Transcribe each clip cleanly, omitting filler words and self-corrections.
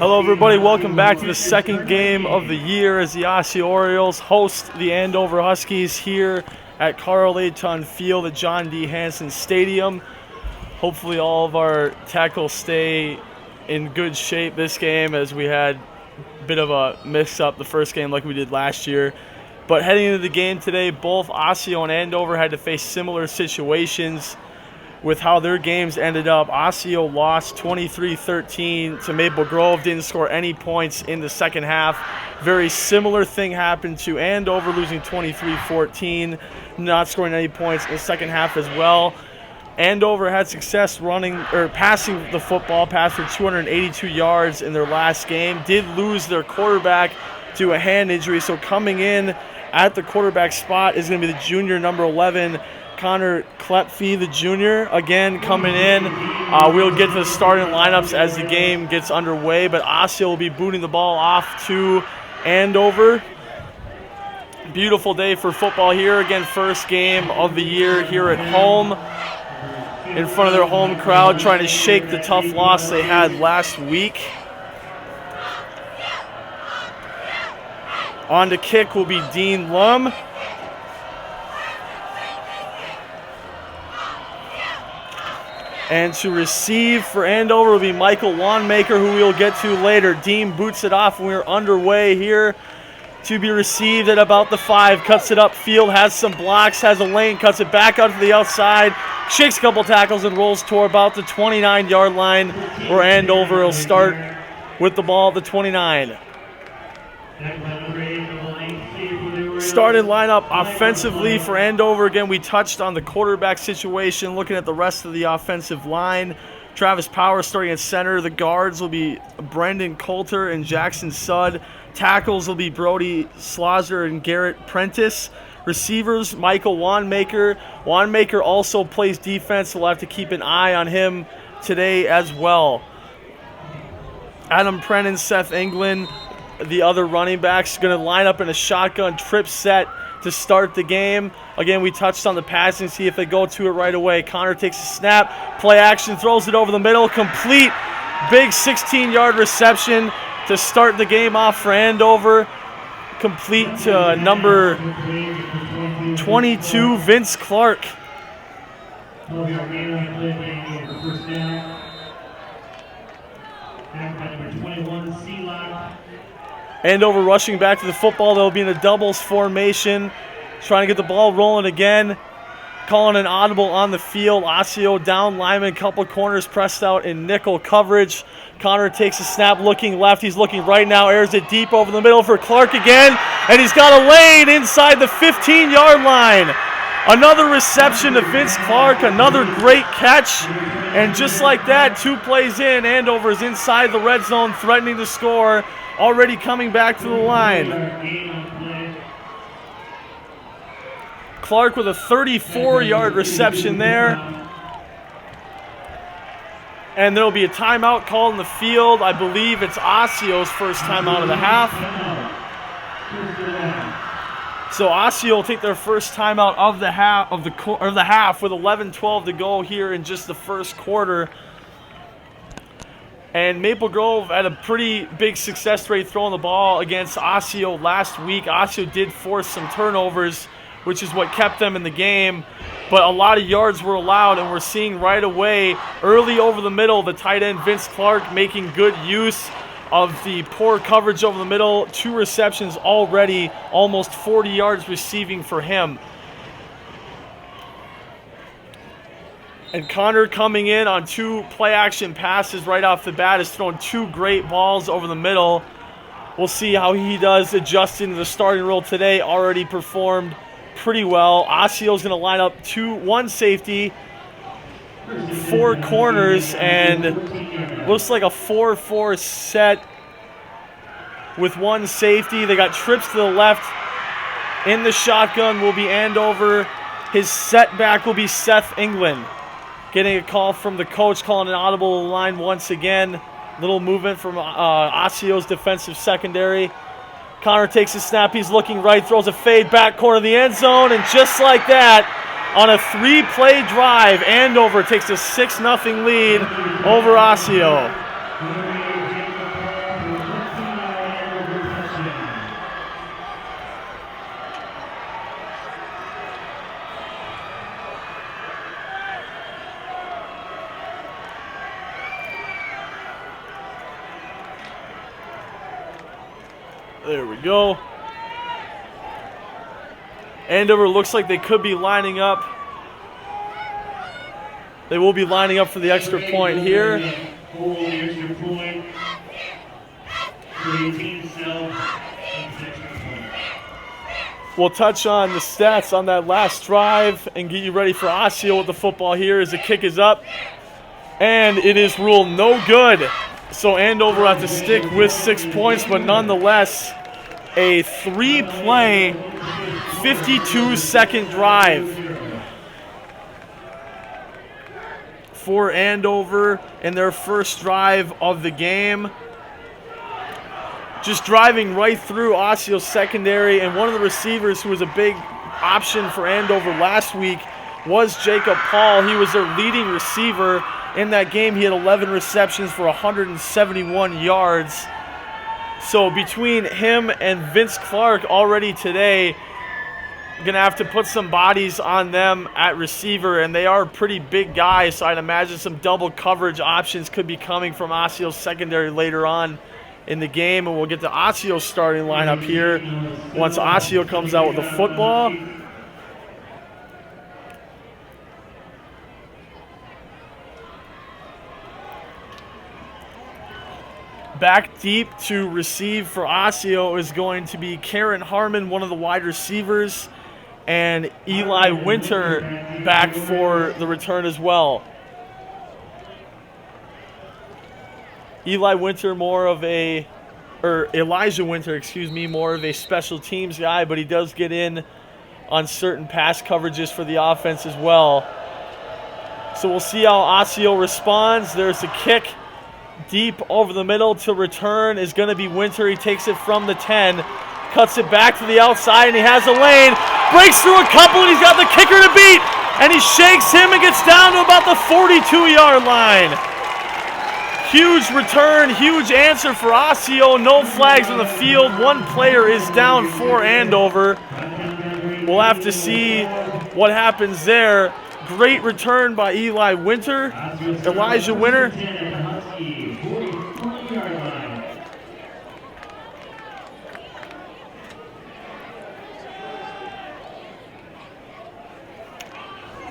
Hello everybody, welcome back to the second game of the year as the Osseo Orioles host the Andover Huskies here at Carl A. Ton Field at John D. Hanson Stadium. Hopefully all of our tackles stay in good shape this game, as we had a bit of a mix-up the first game like we did last year. But heading into the game today, both Osseo and Andover had to face similar situations with how their games ended up. Osseo lost 23-13 to Maple Grove, didn't score any points in the second half. Very similar thing happened to Andover, losing 23-14, not scoring any points in the second half as well. Andover had success passing the football, passed for 282 yards in their last game. Did lose their quarterback to a hand injury, so coming in at the quarterback spot is going to be the junior, number 11, Connor Klepfe, the junior, again coming in. We'll get to the starting lineups as the game gets underway, but Osseo will be booting the ball off to Andover. Beautiful day for football here. Again, first game of the year here at home in front of their home crowd, trying to shake the tough loss they had last week. On to kick will be Dean Lum. And to receive for Andover will be Michael Wanmaker, who we'll get to later. Dean boots it off, and we're underway here to be received at about the 5. Cuts it upfield, has some blocks, has a lane, cuts it back out to the outside, shakes a couple tackles, and rolls toward about the 29-yard line, where Andover will start with the ball at the 29. Starting lineup offensively for Andover. Again, we touched on the quarterback situation. Looking at the rest of the offensive line, Travis Powers starting at center. The guards will be Brendan Coulter and Jackson Sudd. Tackles will be Brody Slauser and Garrett Prentice. Receivers, Michael Wanmaker. Wanmaker also plays defense, so we'll have to keep an eye on him today as well. Adam Prennan, Seth England, the other running backs, going to line up in a shotgun trip set to start the game. Again, we touched on the passing, see if they go to it right away. Connor takes a snap, play action, throws it over the middle, complete, big 16-yard reception to start the game off for Andover. Complete to number 22, Vince Clark. Andover rushing back to the football. They'll be in a doubles formation, trying to get the ball rolling again. Calling an audible on the field. Osseo down lineman, couple corners pressed out in nickel coverage. Connor takes a snap, looking left. He's looking right now, airs it deep over the middle for Clark again, and he's got a lane inside the 15-yard line. Another reception to Vince Clark, another great catch, and just like that, 2 plays in, Andover is inside the red zone, threatening to score, already coming back to the line. Clark with a 34-yard reception there. And there will be a timeout called in the field. I believe it's Osseo's first timeout of the half. So Osseo will take their first timeout of the half with 11:12 to go here in just the first quarter. And Maple Grove had a pretty big success rate throwing the ball against Osseo last week. Osseo did force some turnovers, which is what kept them in the game. But a lot of yards were allowed, and we're seeing right away, early over the middle, the tight end Vince Clark making good use of the poor coverage over the middle. 2 receptions already, almost 40 yards receiving for him. And Connor coming in on 2 play-action passes right off the bat, has thrown 2 great balls over the middle. We'll see how he does adjusting to the starting role today. Already performed pretty well. Osseo's going to line up 1 safety, 4 corners, and looks like a 4-4 set with 1 safety. They got trips to the left. In the shotgun will be Andover. His setback will be Seth England. Getting a call from the coach, calling an audible line once again. Little movement from Osseo's defensive secondary. Connor takes a snap. He's looking right, throws a fade back corner of the end zone, and just like that, on a 3-play drive, Andover takes a 6-0 lead over Osseo. There we go. Andover looks like they could be lining up. They will be lining up for the extra point here. We'll touch on the stats on that last drive and get you ready for Osseo with the football here as the kick is up. And it is ruled no good. So Andover will have to stick with 6 points, but nonetheless, a 3-play, 52-second drive for Andover in their first drive of the game. Just driving right through Osseo's secondary, and one of the receivers who was a big option for Andover last week was Jacob Paul. He was their leading receiver in that game. He had 11 receptions for 171 yards. So between him and Vince Clark already today, going to have to put some bodies on them at receiver, and they are pretty big guys, so I'd imagine some double coverage options could be coming from Osseo's secondary later on in the game, and we'll get to Osseo's starting lineup here once Osseo comes out with the football. Back deep to receive for Osseo is going to be Karen Harmon, one of the wide receivers, and Eli Winter back for the return as well. Elijah Winter, more of a special teams guy, but he does get in on certain pass coverages for the offense as well. So we'll see how Osseo responds. There's the kick deep over the middle to return is going to be Winter. He takes it from the 10, cuts it back to the outside, and he has a lane, breaks through a couple, and he's got the kicker to beat, and he shakes him and gets down to about the 42-yard line. Huge return, huge answer for Osseo. No flags on the field. One player is down for Andover. We'll have to see what happens there. Great return by Elijah Winter.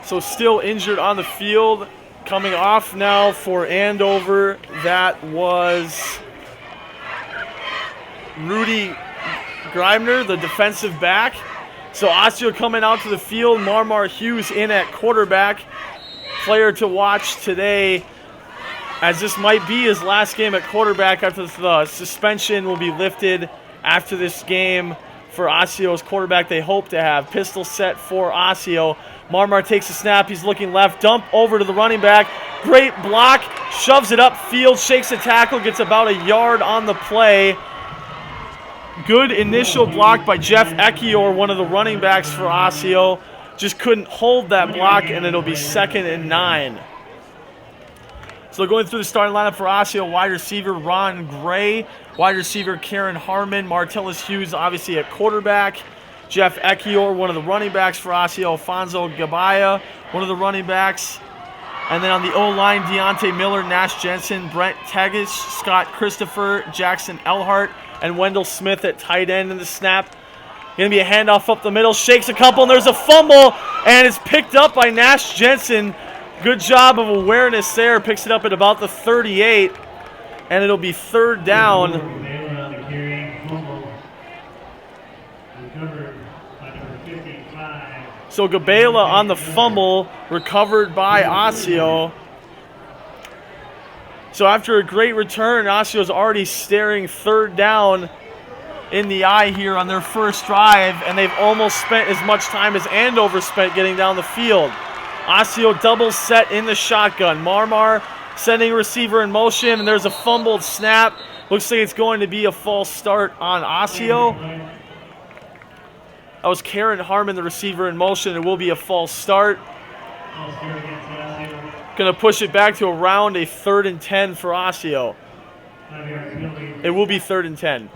So still injured on the field. Coming off now for Andover, that was Rudy Greibner, the defensive back. So Osseo coming out to the field. Marmar Hughes in at quarterback. Player to watch today, as this might be his last game at quarterback after the suspension will be lifted after this game for Osseo's quarterback they hope to have. Pistol set for Osseo. Marmar takes a snap. He's looking left. Dump over to the running back. Great block. Shoves it upfield. Shakes a tackle. Gets about a yard on the play. Good initial block by Jeff Ekior, one of the running backs for Osseo. Just couldn't hold that block, and it'll be 2nd and 9. So going through the starting lineup for Osseo, wide receiver Ron Gray, wide receiver Karen Harmon, Martellus Hughes obviously at quarterback, Jeff Ekior, one of the running backs for Osseo, Alfonso Gabaya, one of the running backs. And then on the O-line, Deontay Miller, Nash Jensen, Brent Tegish, Scott Christopher, Jackson Elhart, and Wendell Smith at tight end in the snap. Going to be a handoff up the middle, shakes a couple, and there's a fumble, and it's picked up by Nash Jensen. Good job of awareness there. Picks it up at about the 38, and it'll be 3rd down. So Gabela on the fumble, recovered by Osseo. So after a great return, Osseo's already staring 3rd down in the eye here on their first drive, and they've almost spent as much time as Andover spent getting down the field. Osseo double set in the shotgun. Marmar sending receiver in motion, and there's a fumbled snap. Looks like it's going to be a false start on Osseo. That was Karen Harmon, the receiver in motion. It will be a false start. Going to push it back to around a 3rd and 10 for Osseo. It will be 3rd and 10.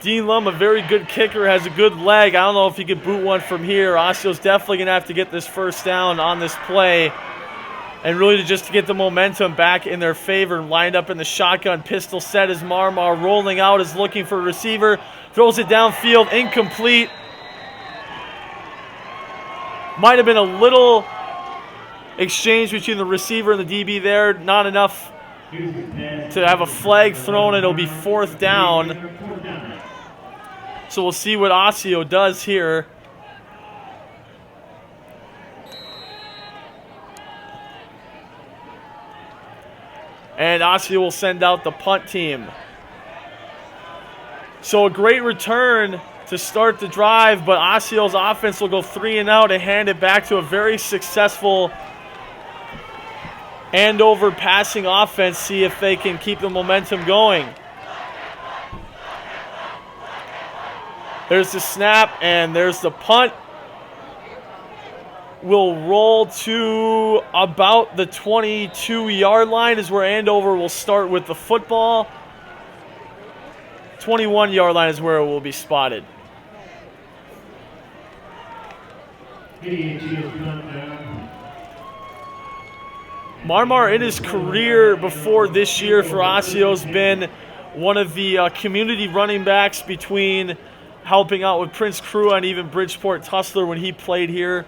Dean Lum, a very good kicker, has a good leg. I don't know if he could boot one from here. Osceo's definitely going to have to get this first down on this play. And really just to get the momentum back in their favor. Lined up in the shotgun, pistol set as Marmar rolling out, is looking for a receiver. Throws it downfield, incomplete. Might have been a little exchange between the receiver and the DB there. Not enough to have a flag thrown. It'll be fourth down. So we'll see what Osseo does here. And Osseo will send out the punt team. So a great return to start the drive, but Osceo's offense will go 3 and out and hand it back to a very successful Andover passing offense. See if they can keep the momentum going. There's the snap, and there's the punt. Will roll to about the 22-yard line is where Andover will start with the football. 21-yard line is where it will be spotted. Marmar in his career before this year for Osseo has been one of the community running backs, between helping out with Prince Crew and even Bridgeport Tussler when he played here.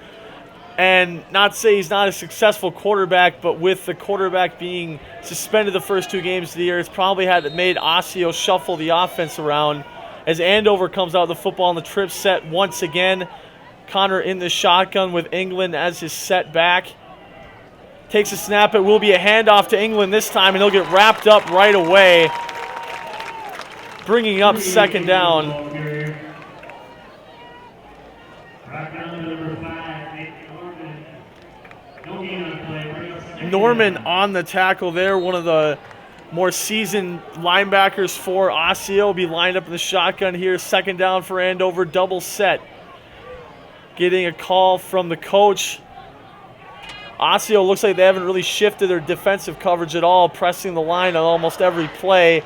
And not to say he's not a successful quarterback, but with the quarterback being suspended the first 2 games of the year, it's probably made Osseo shuffle the offense around. As Andover comes out of the football on the trip set once again, Connor in the shotgun with England as his set back. Takes a snap. It will be a handoff to England this time, and he'll get wrapped up right away, bringing up second down. Norman on the tackle there, one of the more seasoned linebackers for Osseo, will be lined up in the shotgun here. Second down for Andover, double set. Getting a call from the coach. Osseo looks like they haven't really shifted their defensive coverage at all, pressing the line on almost every play.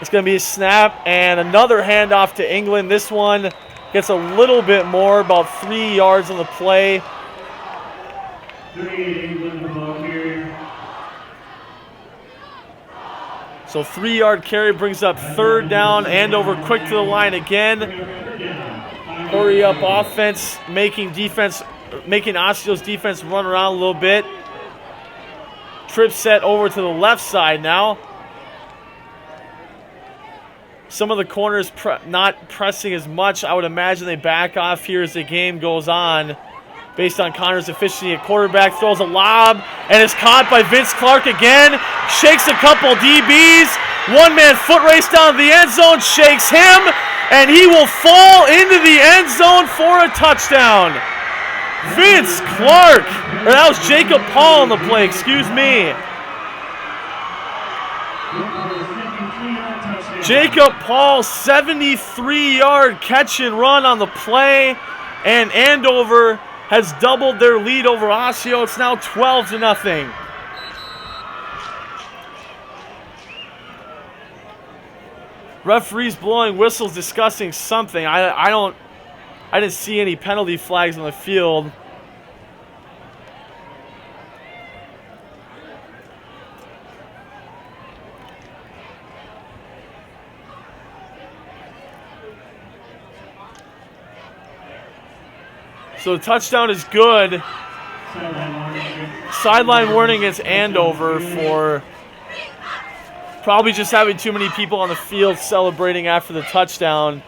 It's going to be a snap and another handoff to England. This one gets a little bit more, about 3 yards on the play. So 3-yard carry brings up third down. Andover quick to the line again. Hurry up offense, making Osceo's defense run around a little bit. Trip set over to the left side now. Some of the corners not pressing as much. I would imagine they back off here as the game goes on, based on Connor's efficiency at quarterback. Throws a lob and is caught by Vince Clark again. Shakes a couple DBs. One-man foot race down to the end zone. Shakes him, and he will fall into the end zone for a touchdown. Vince Clark. Or that was Jacob Paul on the play, excuse me. Jacob Paul, 73-yard catch and run on the play, and Andover has doubled their lead over Osseo. It's now 12-0. Referees blowing whistles, discussing something. I didn't see any penalty flags on the field. So the touchdown is good. Sideline warning against Andover for probably just having too many people on the field celebrating after the touchdown.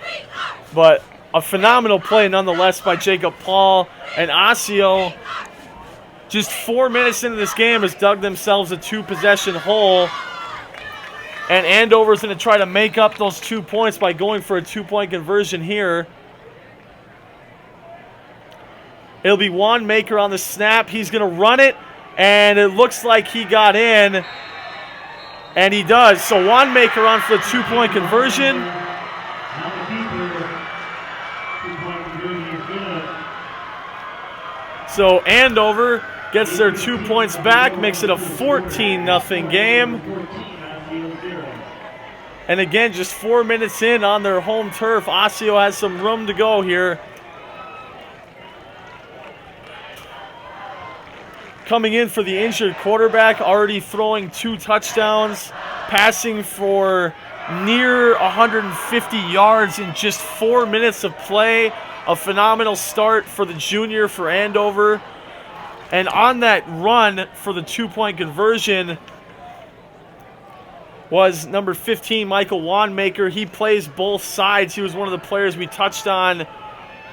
But a phenomenal play nonetheless by Jacob Paul. And Osseo, just 4 minutes into this game, has dug themselves a 2-possession hole. And Andover's going to try to make up those 2 points by going for a 2-point conversion here. It'll be Wanmaker on the snap. He's going to run it, and it looks like he got in, and he does. So Wanmaker on for the 2-point conversion. So Andover gets their 2 points back, makes it a 14-0 game. And again, just 4 minutes in on their home turf, Osseo has some room to go here. Coming in for the injured quarterback, already throwing 2 touchdowns, passing for near 150 yards in just 4 minutes of play. A phenomenal start for the junior for Andover. And on that run for the 2-point conversion was number 15, Michael Wanmaker. He plays both sides. He was one of the players we touched on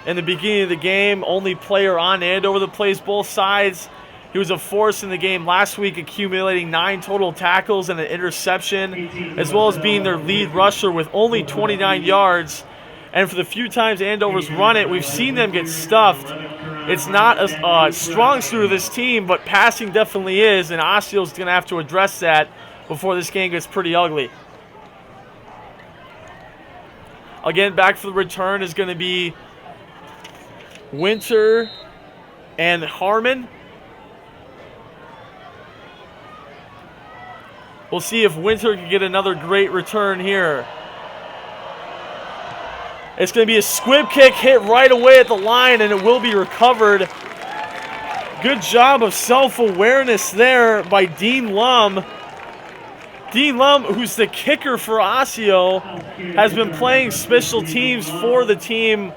in the beginning of the game. Only player on Andover that plays both sides. He was a force in the game last week, accumulating 9 total tackles and an interception, as well as being their lead rusher with only 29 yards. And for the few times Andover's run it, we've seen them get stuffed. It's not a strong suit of this team, but passing definitely is, and Osseo's going to have to address that before this game gets pretty ugly. Again, back for the return is going to be Winter and Harmon. We'll see if Winter can get another great return here. It's going to be a squib kick hit right away at the line, and it will be recovered. Good job of self-awareness there by Dean Lum. Dean Lum, who's the kicker for Osseo, has been playing special teams for the team,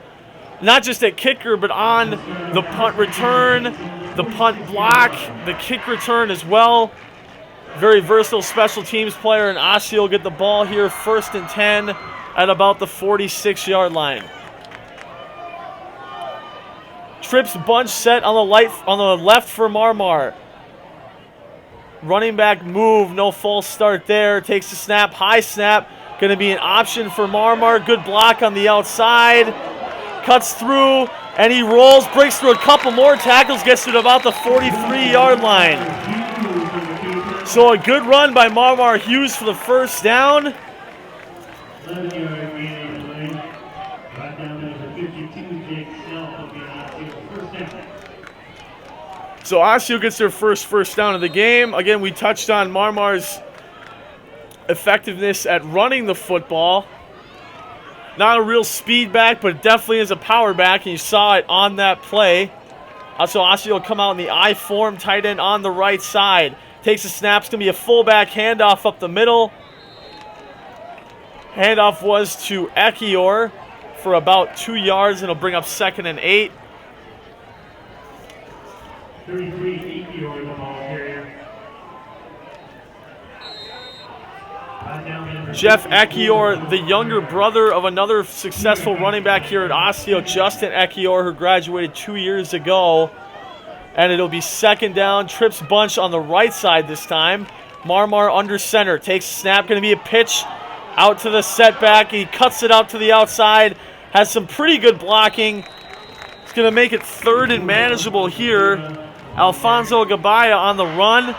not just at kicker, but on the punt return, the punt block, the kick return as well. Very versatile special teams player, and Osseo will get the ball here 1st and 10 at about the 46-yard line. Trips bunch set on the left for Marmar. Running back move, no false start there. Takes the snap, high snap. Going to be an option for Marmar. Good block on the outside. Cuts through, and he rolls, breaks through a couple more tackles, gets to about the 43-yard line. So a good run by Marmar Hughes for the first down. So Osseo gets their first down of the game. Again, we touched on Marmar's effectiveness at running the football. Not a real speed back, but definitely is a power back, and you saw it on that play. So Osseo will come out in the I form, tight end on the right side. Takes the snap, it's going to be a fullback handoff up the middle. Handoff was to Ekior for about 2 yards, and it'll bring up 2nd and 8. 33, Ekior, the ball carrier. Jeff Ekior, the younger brother of another successful running back here at Osseo, Justin Ekior, who graduated 2 years ago. And it'll be 2nd down. Trips bunch on the right side this time. Marmar under center. Takes a snap. Going to be a pitch out to the setback. He cuts it out to the outside. Has some pretty good blocking. It's going to make it 3rd and manageable here. Alfonso Gabaya on the run.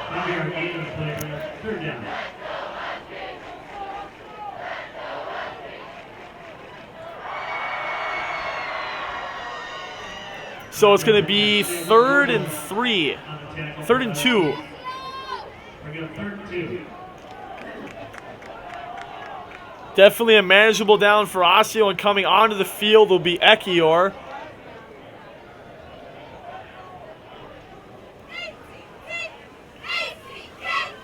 So it's going to be 3rd and 3. 3rd and 2. Definitely a manageable down for Osseo, and coming onto the field will be Ekior.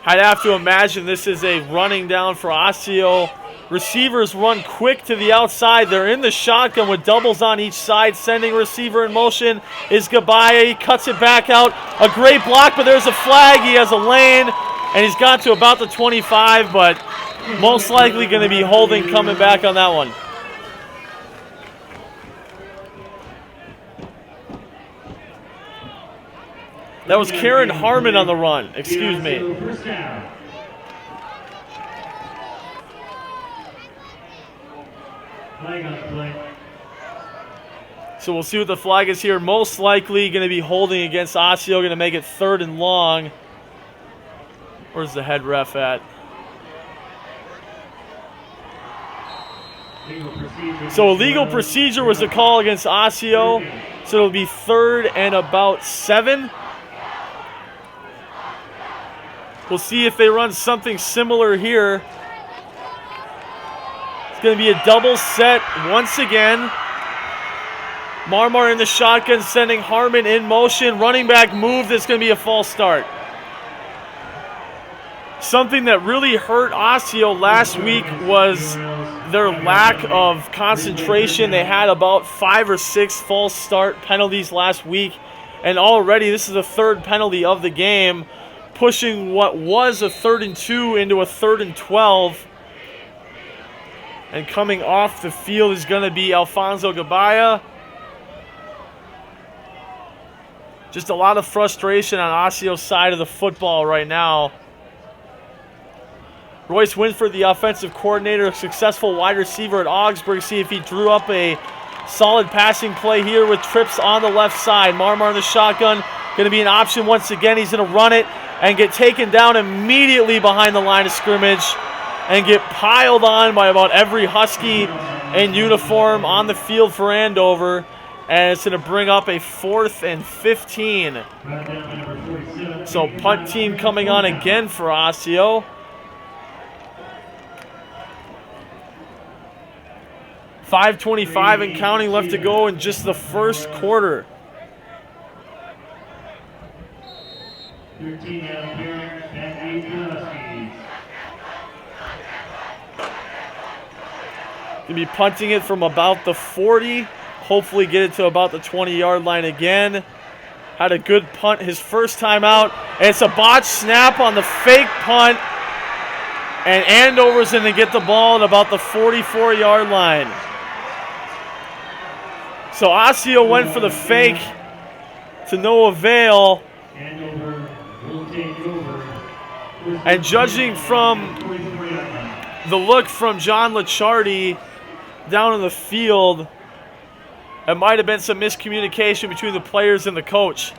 I'd have to imagine this is a running down for Osseo. Receivers run quick to the outside. They're in the shotgun with doubles on each side. Sending receiver in motion is Gabaya. He cuts it back out. A great block, but there's a flag. He has a lane, and he's got to about the 25, but most likely going to be holding coming back on that one. That was Karen Harmon on the run. Excuse me. So we'll see what the flag is here. Most likely going to be holding against Osseo. Going to make it 3rd and long. Where's the head ref at? So illegal procedure was the call against Osseo. So it'll be 3rd and about 7. We'll see if they run something similar here. going to be a double set once again. Marmar in the shotgun, sending Harmon in motion. Running back move, that's going to be a false start. Something that really hurt Osseo last week was their lack of concentration. They had about 5 or 6 false start penalties last week, and already this is the 3rd penalty of the game, pushing what was a 3rd and 2 into a 3rd and 12. And coming off the field is going to be Alfonso Gabaya. Just a lot of frustration on Osseo's side of the football right now. Royce Winford, the offensive coordinator, a successful wide receiver at Augsburg. See if he drew up a solid passing play here with trips on the left side. Marmar in the shotgun, going to be an option once again. He's going to run it and get taken down immediately behind the line of scrimmage and get piled on by about every Husky in uniform on the field for Andover. And it's going to bring up a 4th and 15. So punt team coming on again for Osseo. 5:25 and counting left to go in just the first quarter. 13 out of here, and 8 Huskies. Going to be punting it from about the 40. Hopefully get it to about the 20-yard line again. Had a good punt his first time out. And it's a botched snap on the fake punt. And Andover's going to get the ball at about the 44-yard line. So Osseo went for the fake to no avail. And judging from the look from John Licciardi down in the field, it might have been some miscommunication between the players and the coach.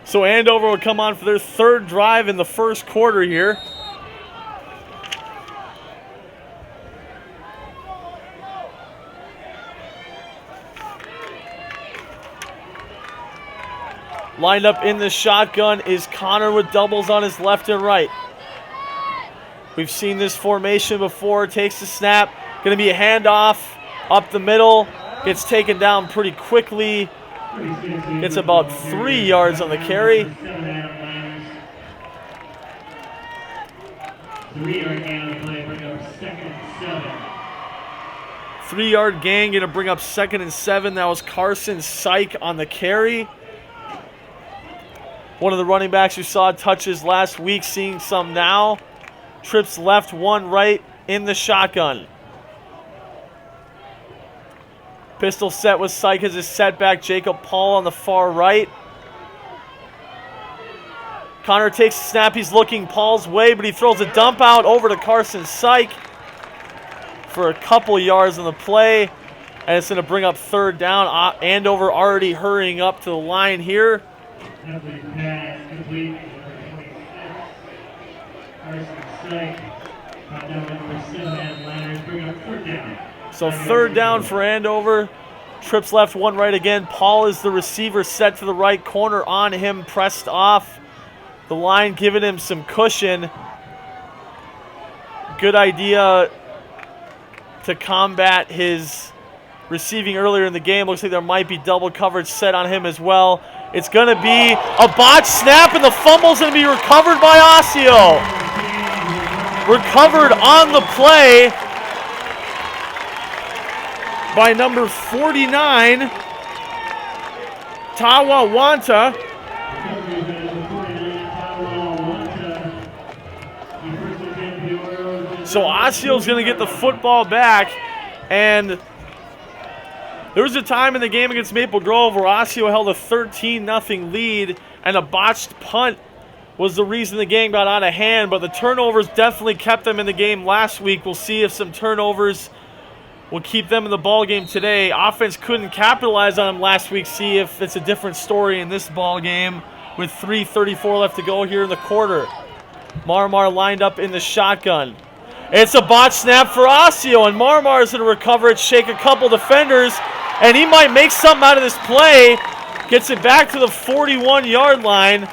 So Andover will come on for their 3rd drive in the first quarter here. Lined up in the shotgun is Connor with doubles on his left and right. We've seen this formation before. Takes the snap. Going to be a handoff up the middle. Gets taken down pretty quickly. Gets about 3 yards on the carry. 3-yard gain, going to bring up 2nd and 7. That was Carson Syke on the carry. One of the running backs who saw touches last week, seeing some now. Trips left, 1 right in the shotgun. Pistol set with Syke as his setback. Jacob Paul on the far right. Connor takes the snap. He's looking Paul's way, but he throws a dump out over to Carson Syke for a couple yards on the play. And it's going to bring up 3rd down. Andover already hurrying up to the line here. So 3rd down for Andover. Trips left, 1 right again. Paul is the receiver, set to the right corner on him, pressed off. The line giving him some cushion. Good idea to combat his receiving earlier in the game. Looks like there might be double coverage set on him as well. It's going to be a botched snap, and the fumble's going to be recovered by Osseo. Recovered on the play by number 49, Tawa Wanta. So Osseo's going to get the football back, and there was a time in the game against Maple Grove where Osseo held a 13-0 lead, and a botched punt was the reason the game got out of hand, but the turnovers definitely kept them in the game last week. We'll see if some turnovers will keep them in the ball game today. Offense couldn't capitalize on them last week. See if it's a different story in this ball game with 3:34 left to go here in the quarter. Marmar lined up in the shotgun. It's a botched snap for Osseo, and Marmar is going to recover it, shake a couple defenders, and he might make something out of this play. Gets it back to the 41-yard line.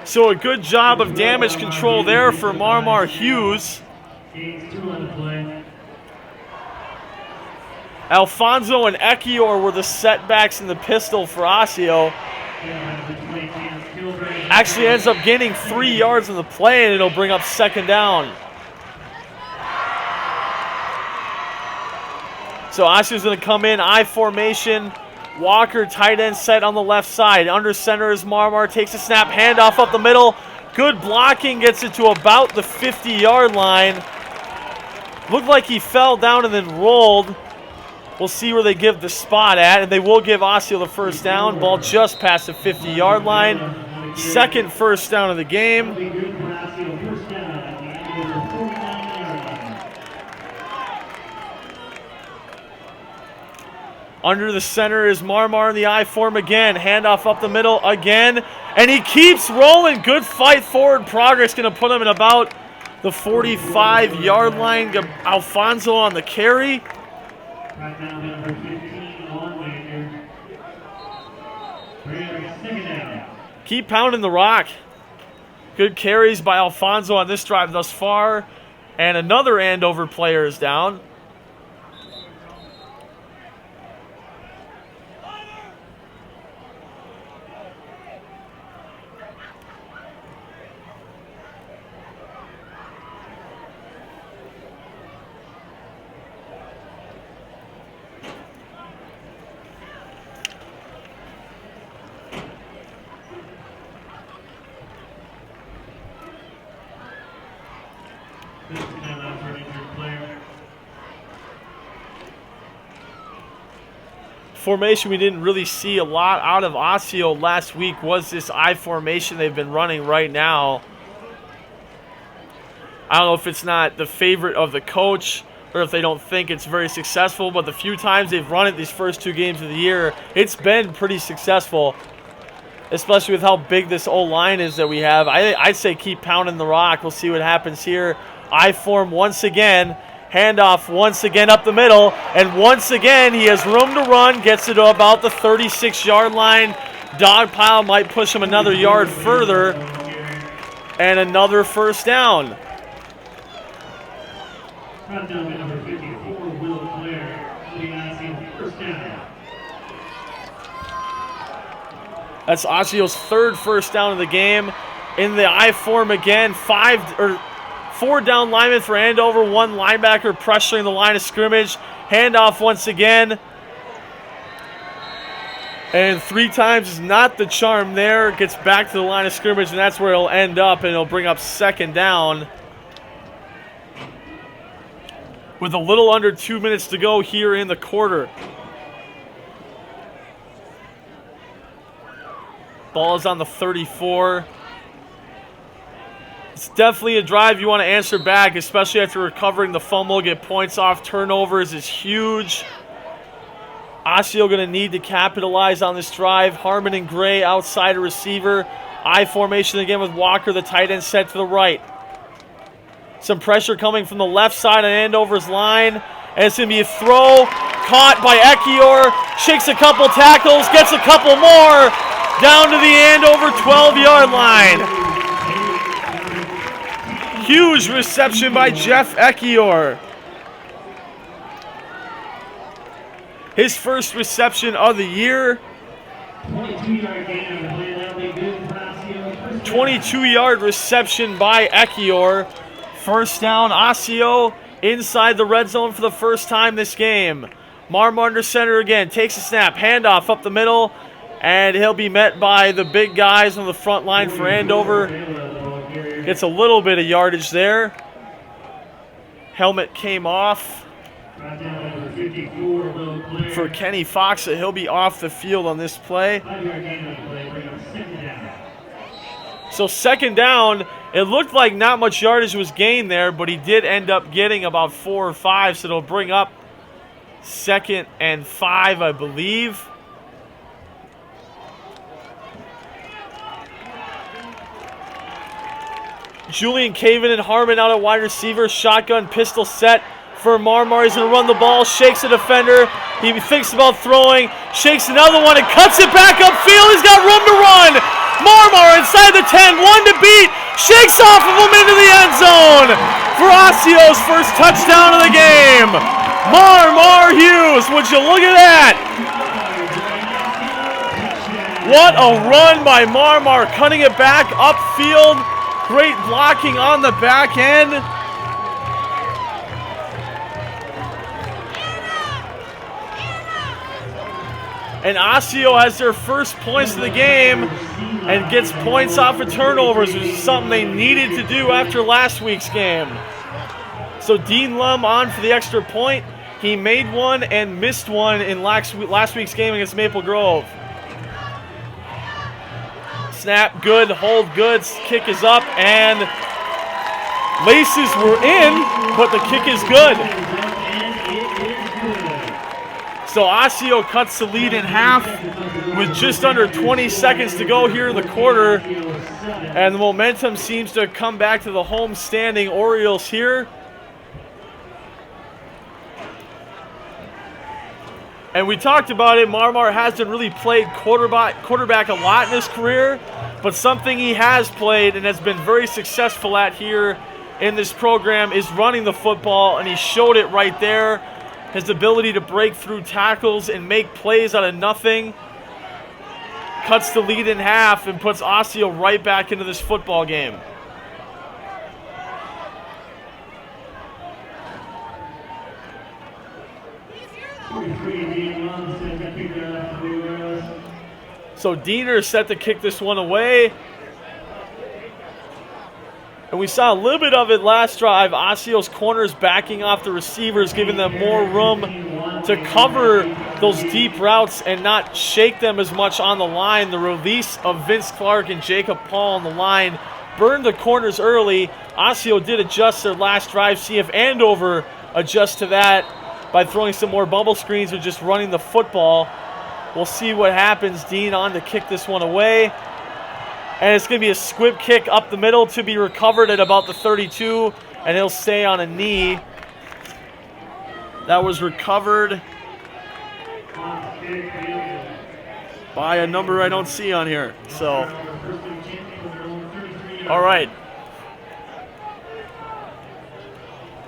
So a good job of damage control there for Marmar Hughes. Gains 2 on the play. Alfonso and Ekior were the setbacks in the pistol for Osseo. Actually ends up gaining 3 yards on the play, and it'll bring up second down. So Osseo's going to come in, I formation. Walker, tight end set on the left side. Under center is Marmar, takes a snap, handoff up the middle. Good blocking, gets it to about the 50-yard line. Looked like he fell down and then rolled. We'll see where they give the spot at, and they will give Osseo the first down. Ball just past the 50-yard line. Second first down of the game. Under the center is Marmar in the I form again. Handoff up the middle again. And he keeps rolling. Good fight forward progress. Going to put him in about the 45-yard line. Alfonso on the carry. Right now, number 15, long way here. Second down. Keep pounding the rock. Good carries by Alfonso on this drive thus far. And another Andover player is down. Formation we didn't really see a lot out of Osseo last week was this I formation they've been running right now. I don't know if it's not the favorite of the coach or if they don't think it's very successful, but the few times they've run it these first 2 games of the year, it's been pretty successful, especially with how big this O-line is that we have. I'd say keep pounding the rock. We'll see what happens here. I form once again. Handoff once again up the middle, and once again he has room to run, gets it to about the 36-yard line. Dog pile might push him another yard further, and another first down. Number 54, Will Clare, leading Osseo first down. That's Osseo's 3rd first down of the game. In the I form again, 4 down linemen for Andover, 1 linebacker pressuring the line of scrimmage. Handoff once again. And 3 times is not the charm there. Gets back to the line of scrimmage, and that's where it'll end up, and it'll bring up second down. With a little under 2 minutes to go here in the quarter. Ball is on the 34. It's definitely a drive you want to answer back, especially after recovering the fumble. Get points off turnovers is huge. Osseo going to need to capitalize on this drive. Harmon and Gray outside a receiver. I formation again with Walker, the tight end set to the right. Some pressure coming from the left side on Andover's line. And it's going to be a throw. Caught by Ekior. Shakes a couple tackles. Gets a couple more. Down to the Andover 12-yard line. Huge reception by Jeff Ekior. His first reception of the year. 22-yard reception by Ekior. First down, Osseo inside the red zone for the first time this game. Marmar under center again. Takes a snap. Handoff up the middle. And he'll be met by the big guys on the front line for Andover. Gets a little bit of yardage there. Helmet came off for Kenny Fox. He'll be off the field on this play. So second down, it looked like not much yardage was gained there, but he did end up getting about 4 or 5, so it'll bring up 2nd and 5, I believe. Julian Caven and Harmon out at wide receiver. Shotgun pistol set for Marmar. He's going to run the ball. Shakes a defender. He thinks about throwing. Shakes another one and cuts it back upfield. He's got room to run. Marmar inside the 10, one to beat, shakes off of him into the end zone for Osseo's first touchdown of the game. Marmar Hughes, would you look at that? What a run by Marmar, cutting it back upfield. Great blocking on the back end. And Osseo has their first points of the game and gets points off of turnovers, which is something they needed to do after last week's game. So Dean Lum on for the extra point. He made one and missed one in last week's game against Maple Grove. Snap good, hold good, kick is up, and laces were in, but the kick is good. So Osseo cuts the lead in half with just under 20 seconds to go here in the quarter. And the momentum seems to come back to the home standing Orioles here. And we talked about it, Marmar hasn't really played quarterback a lot in his career, but something he has played and has been very successful at here in this program is running the football, and he showed it right there. His ability to break through tackles and make plays out of nothing. Cuts the lead in half and puts Osseo right back into this football game. So Diener is set to kick this one away. And we saw a little bit of it last drive. Osseo's corners backing off the receivers, giving them more room to cover those deep routes and not shake them as much on the line. The release of Vince Clark and Jacob Paul on the line burned the corners early. Osseo did adjust their last drive. See if Andover adjusts to that by throwing some more bubble screens or just running the football. We'll see what happens. Dean on to kick this one away. And it's going to be a squib kick up the middle to be recovered at about the 32, and he'll stay on a knee. That was recovered by a number I don't see on here. So, all right.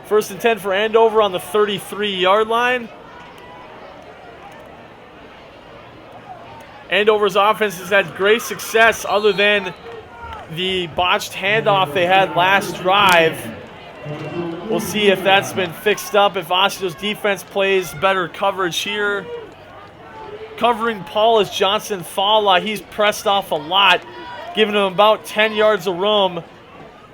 First and 10 for Andover on the 33-yard line. Andover's offense has had great success other than the botched handoff they had last drive. We'll see if that's been fixed up, if Osseo's defense plays better coverage here. Covering Paul is Johnson Fala. He's pressed off a lot, giving him about 10 yards of room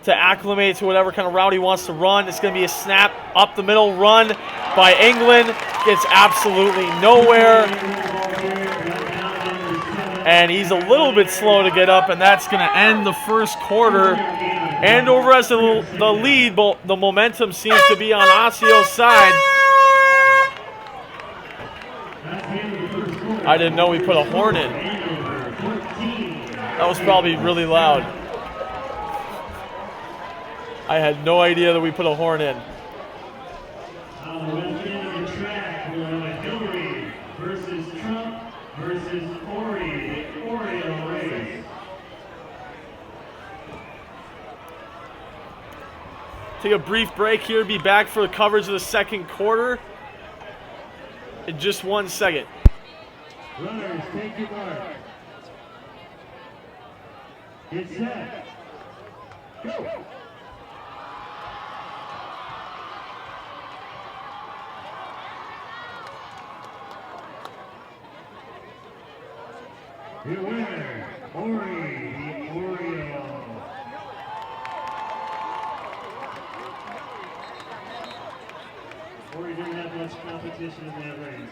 to acclimate to whatever kind of route he wants to run. It's going to be a snap up the middle, run by England. Gets absolutely nowhere. And he's a little bit slow to get up, and that's going to end the first quarter. Andover has the lead, but the momentum seems to be on Osseo's side. I didn't know we put a horn in. That was probably really loud. I had no idea that we put a horn in. Take a brief break here, be back for the coverage of the second quarter in just 1 second. Runners, take your mark. Get set. Go. Your winner, Oreo. Ori didn't have much competition in that race.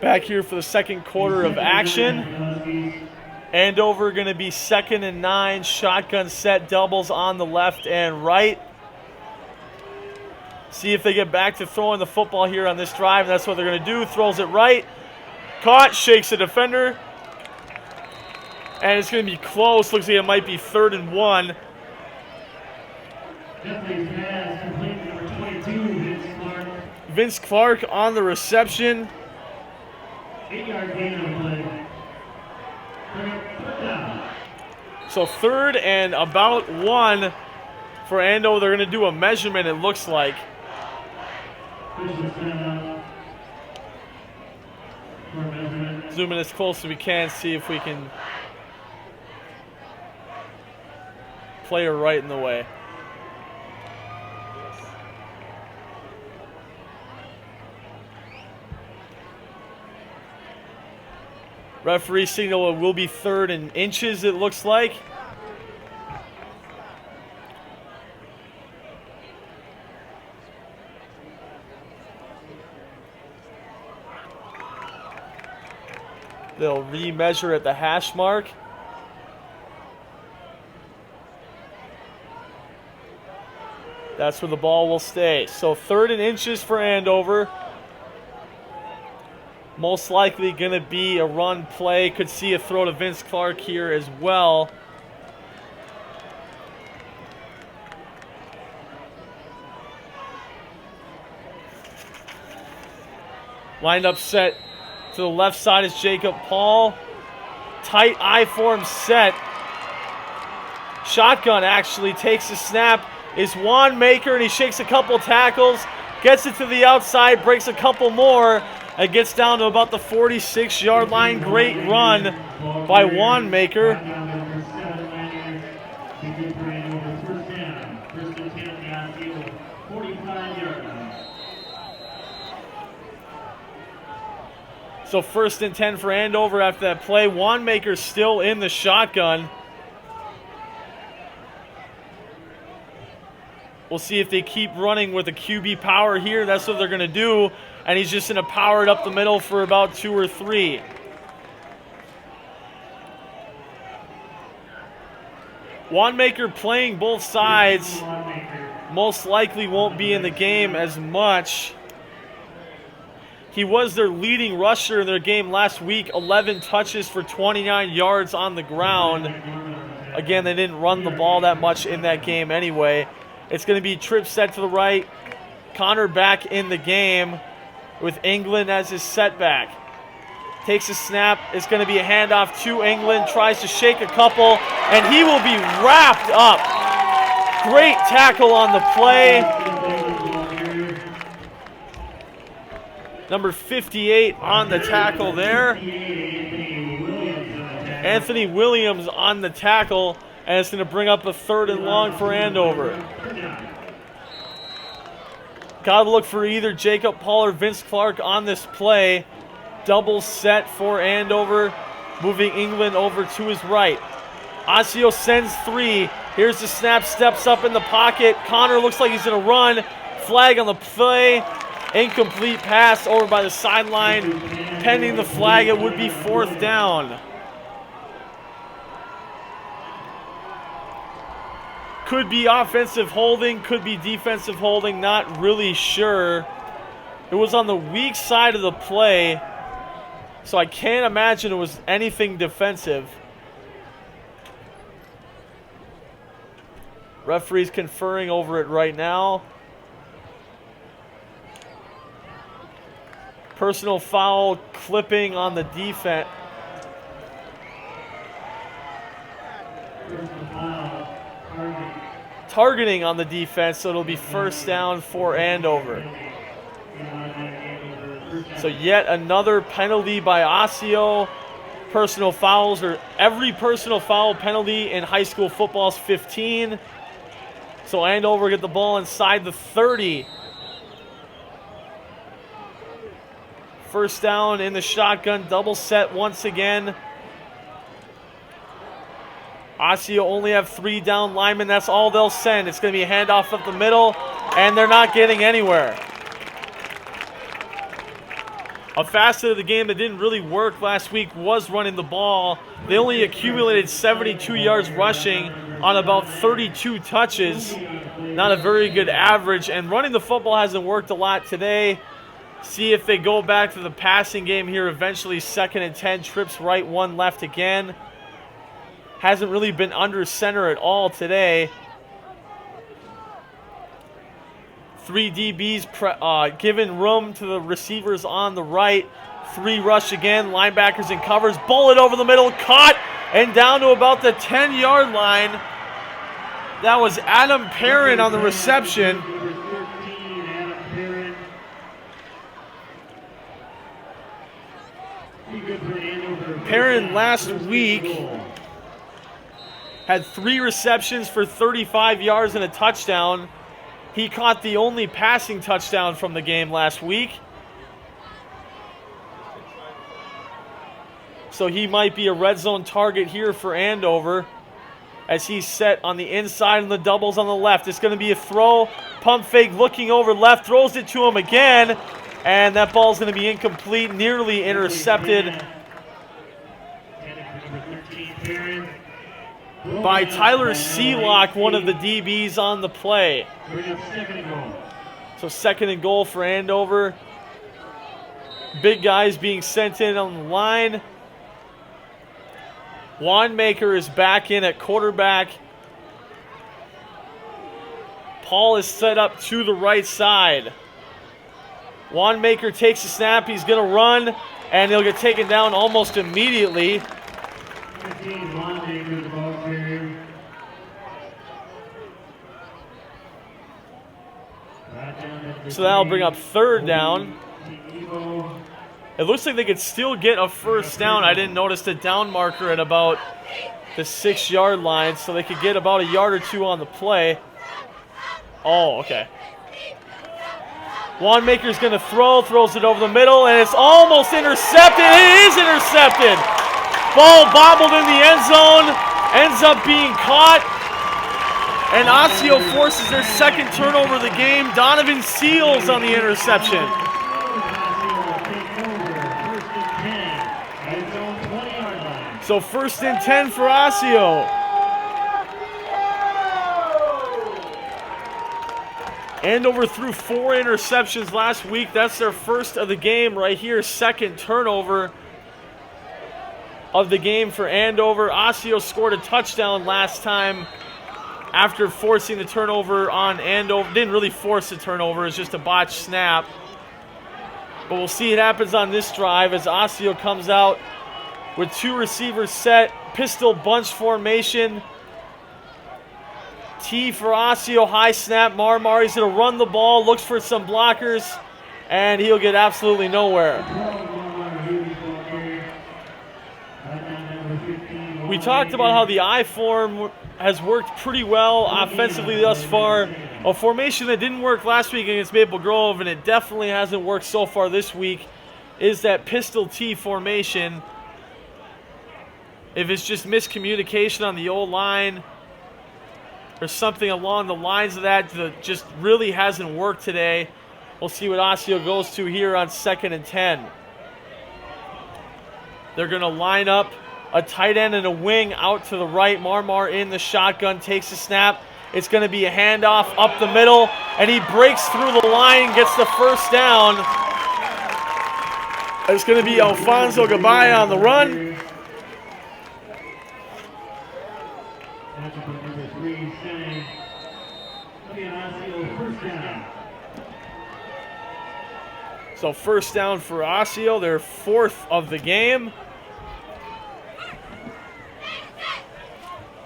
Back here for the second quarter of action. Andover going to be 2nd and 9. Shotgun set doubles on the left and right. See if they get back to throwing the football here on this drive. That's what they're going to do. Throws it right. Caught, shakes the defender. And it's going to be close. Looks like it might be 3rd and 1. Definitely pass, complete number 22. Vince Clark on the reception. 8-yard gain on the play. Third down. So 3rd and about 1 for Andover. They're going to do a measurement, it looks like. Officials stand up for measurement. Zoom in as close as we can, see if we can play her right in the way. Referee signal it will be 3rd and inches, it looks like. They'll remeasure at the hash mark. That's where the ball will stay. So 3rd and inches for Andover. Most likely going to be a run play. Could see a throw to Vince Clark here as well. Lined up set to the left side is Jacob Paul. Tight I form set. Shotgun actually takes a snap. Is Wanamaker, and he shakes a couple tackles. Gets it to the outside, breaks a couple more. It gets down to about the 46-yard line. Great run by Wanamaker. So 1st and 10 for Andover after that play. Wanamaker still in the shotgun. We'll see if they keep running with a QB power here. That's what they're going to do. And he's just going to power it up the middle for about 2 or 3. Wanamaker playing both sides. Most likely won't be in the game as much. He was their leading rusher in their game last week. 11 touches for 29 yards on the ground. Again, they didn't run the ball that much in that game anyway. It's going to be trip set to the right. Connor back in the game with England as his setback. Takes a snap. It's going to be a handoff to England. Tries to shake a couple, and he will be wrapped up. Great tackle on the play. Number 58 on the tackle there. Anthony Williams on the tackle, and it's going to bring up a 3rd and long for Andover. Got to look for either Jacob Paul or Vince Clark on this play. Double set for Andover, moving England over to his right. Osseo sends 3. Here's the snap, steps up in the pocket. Connor looks like he's going to run. Flag on the play. Incomplete pass over by the sideline. Pending the flag, it would be 4th down. Could be offensive holding, could be defensive holding, not really sure. It was on the weak side of the play, so I can't imagine it was anything defensive. Referee's conferring over it right now. Personal foul clipping on the defense. Targeting on the defense, so it'll be 1st down for Andover. So yet another penalty by Osseo. Personal fouls, or every personal foul penalty in high school football is 15. So Andover get the ball inside the 30. 1st down in the shotgun, double set once again. Osseo only have 3 down linemen. That's all they'll send. It's going to be a handoff up the middle, and they're not getting anywhere. A facet of the game that didn't really work last week was running the ball. They only accumulated 72 yards rushing on about 32 touches. Not a very good average, and running the football hasn't worked a lot today. See if they go back to the passing game here eventually. 2nd and 10, trips right, 1 left again. Hasn't really been under center at all today. 3 DBs giving room to the receivers on the right. 3 rush again, linebackers and covers. Bullet over the middle, caught, and down to about the 10-yard line. That was Adam Perrin on the reception. Perrin last week had 3 receptions for 35 yards and a touchdown. He caught the only passing touchdown from the game last week. So he might be a red zone target here for Andover as he's set on the inside and the doubles on the left. It's going to be a throw. Pump fake looking over left. Throws it to him again. And that ball's going to be incomplete. Nearly intercepted by Tyler Seelock, one of the DBs on the play. So second and goal for Andover. Big guys being sent in on the line. Wanamaker is back in at quarterback. Paul is set up to the right side. Wanamaker takes a snap. He's going to run, and he'll get taken down almost immediately. So that'll bring up third down. It looks like they could still get a first down. I didn't notice the down marker at about the 6-yard line, so they could get about a yard or 2 on the play. Oh, okay. Wanamaker's going to throws it over the middle, and it's almost intercepted. It is intercepted. Ball bobbled in the end zone, ends up being caught, and Osseo forces their second turnover of the game. Donovan Seals on the interception. So first and 10 for Osseo. Andover threw 4 interceptions last week. That's their first of the game right here. Second turnover of the game for Andover. Osseo scored a touchdown last time after forcing the turnover on Andover. Didn't really force the turnover. It was just a botched snap. But we'll see what happens on this drive as Osseo comes out with 2 receivers set, pistol bunch formation. T for Osseo, high snap. Marmar, he's going to run the ball, looks for some blockers, and he'll get absolutely nowhere. We talked about how the I form has worked pretty well offensively thus far. A formation that didn't work last week against Maple Grove, and it definitely hasn't worked so far this week, is that pistol T formation. If it's just miscommunication on the O-line or something along the lines of that just really hasn't worked today, we'll see what Osseo goes to here on 2nd and 10. They're going to line up a tight end and a wing out to the right. Marmar in the shotgun, takes a snap. It's going to be a handoff up the middle, and he breaks through the line, gets the first down. It's going to be Alfonso Gabay on the run. So first down for Osseo, their 4th of the game.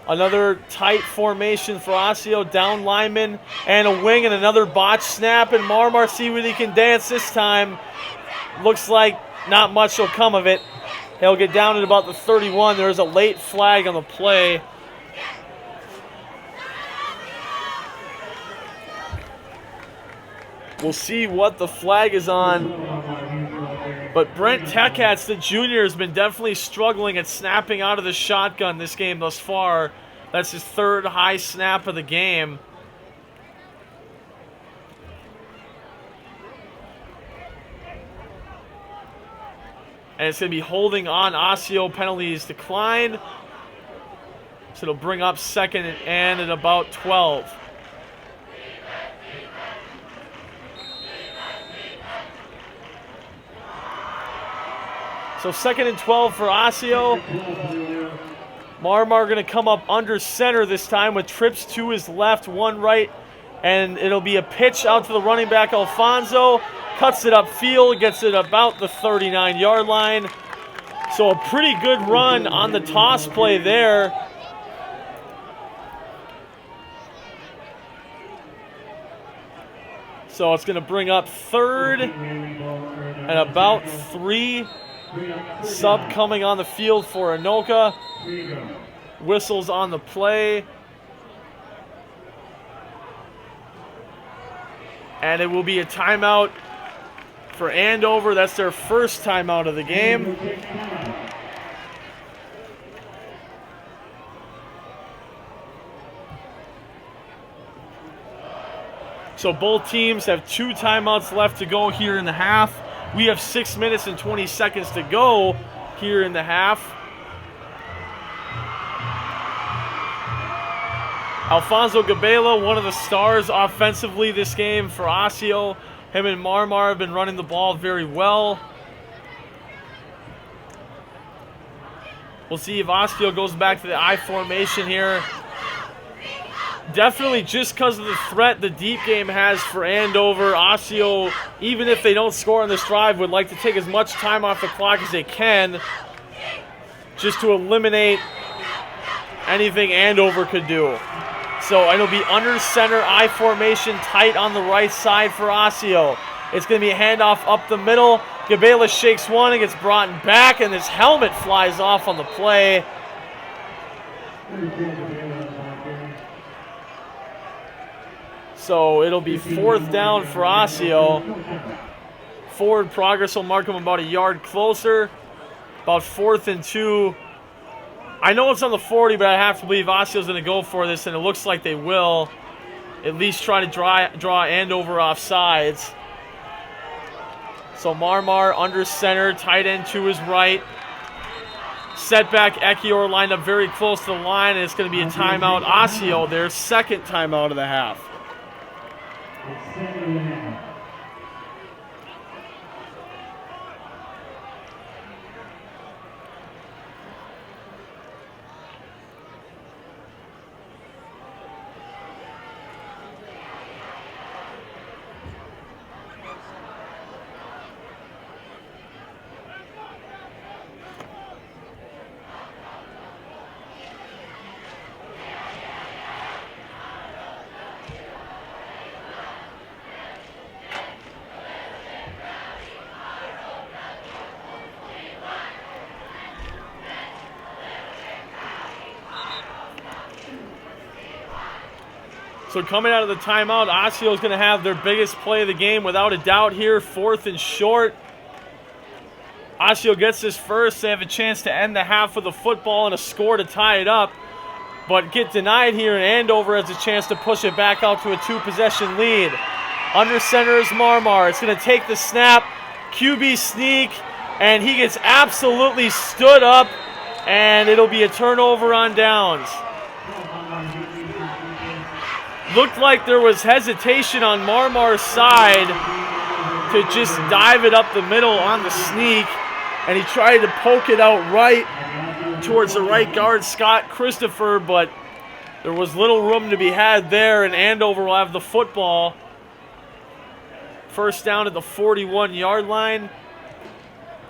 Another tight formation for Osseo, down lineman and a wing and another botch snap, and Marmar see what he can dance this time. Looks like not much will come of it. He'll get down at about the 31. There's a late flag on the play. We'll see what the flag is on. But Brent Tekatz, the junior, has been definitely struggling at snapping out of the shotgun this game thus far. That's his 3rd high snap of the game. And it's going to be holding on. Osseo, penalties declined. So it'll bring up 2nd and at about 12. So 2nd and 12 for Osseo. Marmar going to come up under center this time with trips to his left, 1 right, And it'll be a pitch out to the running back, Alfonso. Cuts it upfield, gets it about the 39-yard line. So a pretty good run on the toss play there. So it's going to bring up third and about 3. Sub coming on the field for Anoka. Whistles on the play. And it will be a timeout for Andover. That's their first timeout of the game. So both teams have 2 timeouts left to go here in the half. We have 6 minutes and 20 seconds to go here in the half. Alfonso Gabela, one of the stars offensively this game for Osseo. Him and Marmar have been running the ball very well. We'll see if Osseo goes back to the I formation here. Definitely just because of the threat the deep game has for Andover, Osseo, even if they don't score on this drive, would like to take as much time off the clock as they can just to eliminate anything Andover could do. So it'll be under center I formation, tight on the right side for Osseo. It's going to be a handoff up the middle. Gabela shakes one and gets brought back, and his helmet flies off on the play. So it'll be 4th down for Osseo. Forward progress will mark him about a yard closer. About 4th and 2. I know it's on the 40, but I have to believe Osseo's going to go for this, and it looks like they will. At least try to draw Andover off sides. So Marmar under center, tight end to his right. Setback, Ekior lined up very close to the line, and it's going to be a timeout. Osseo, their second timeout of the half. So coming out of the timeout, Osseo is going to have their biggest play of the game without a doubt here, 4th and short. Osseo gets this first. They have a chance to end the half with a football and a score to tie it up, but get denied here, and Andover has a chance to push it back out to a 2-possession lead. Under center is Marmar. It's going to take the snap, QB sneak, and he gets absolutely stood up, and it'll be a turnover on downs. Looked like there was hesitation on Marmar's side to just dive it up the middle on the sneak, and he tried to poke it out right towards the right guard, Scott Christopher, but there was little room to be had there, and Andover will have the football. First down at the 41-yard line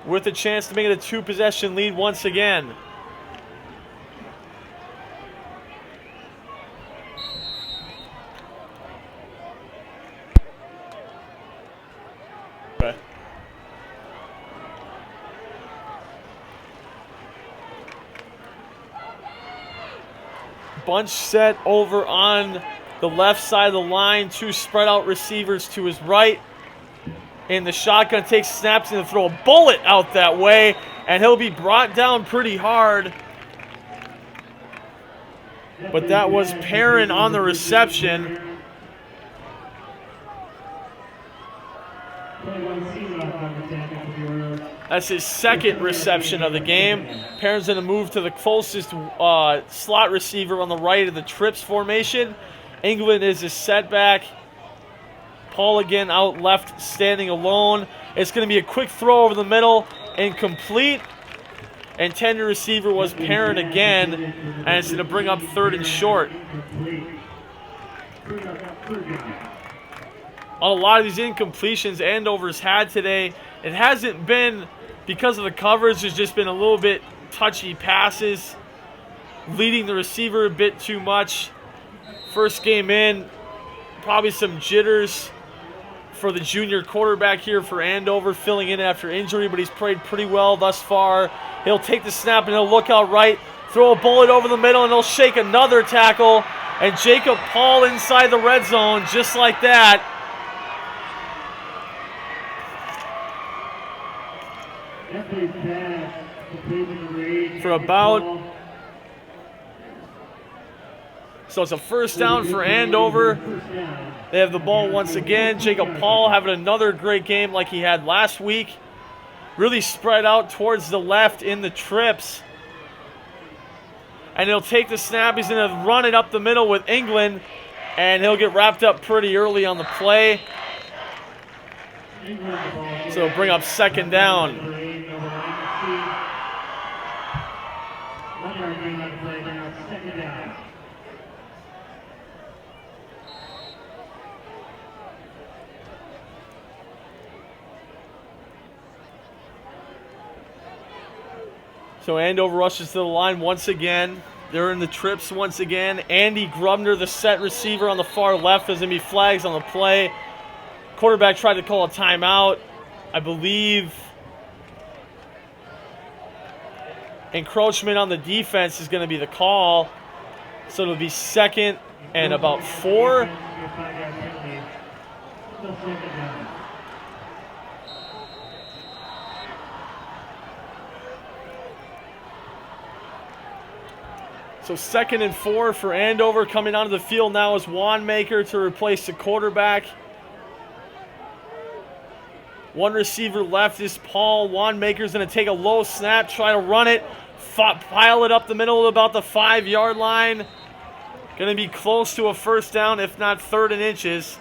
with a chance to make it a 2-possession lead once again. Bunch set over on the left side of the line. 2 spread out receivers to his right. In the shotgun, takes snaps and throw a bullet out that way, and he'll be brought down pretty hard. But that was Perrin on the reception. That's his second reception of the game. Perrin's going to move to the closest slot receiver on the right of the trips formation. England is his setback. Paul again out left, standing alone. It's going to be a quick throw over the middle, incomplete. Intended receiver was Perrin again, and it's going to bring up 3rd and short. On a lot of these incompletions Andover's had today, it hasn't been because of the coverage. There's just been a little bit touchy passes, leading the receiver a bit too much. First game in, probably some jitters for the junior quarterback here for Andover, filling in after injury, but he's played pretty well thus far. He'll take the snap and he'll look out right, throw a bullet over the middle, and he'll shake another tackle. And Jacob Paul inside the red zone, just like that. For about, so it's a first down for Andover. They have the ball once again. Jacob Paul having another great game like he had last week. Really spread out towards the left in the trips. And he'll take the snap. He's going to run it up the middle with England. And he'll get wrapped up pretty early on the play. So bring up second down. So Andover rushes to the line once again. They're in the trips once again. Andy Grubner, the set receiver on the far left. There's going to be flags on the play. Quarterback tried to call a timeout. I believe encroachment on the defense is going to be the call. So it'll be second and about 4. So second and 4 for Andover. Coming onto the field now is Wanmaker to replace the quarterback. One receiver left is Paul. Wanmaker's going to take a low snap, try to run it, pile it up the middle about the 5-yard line. Going to be close to a first down, if not 3rd and inches.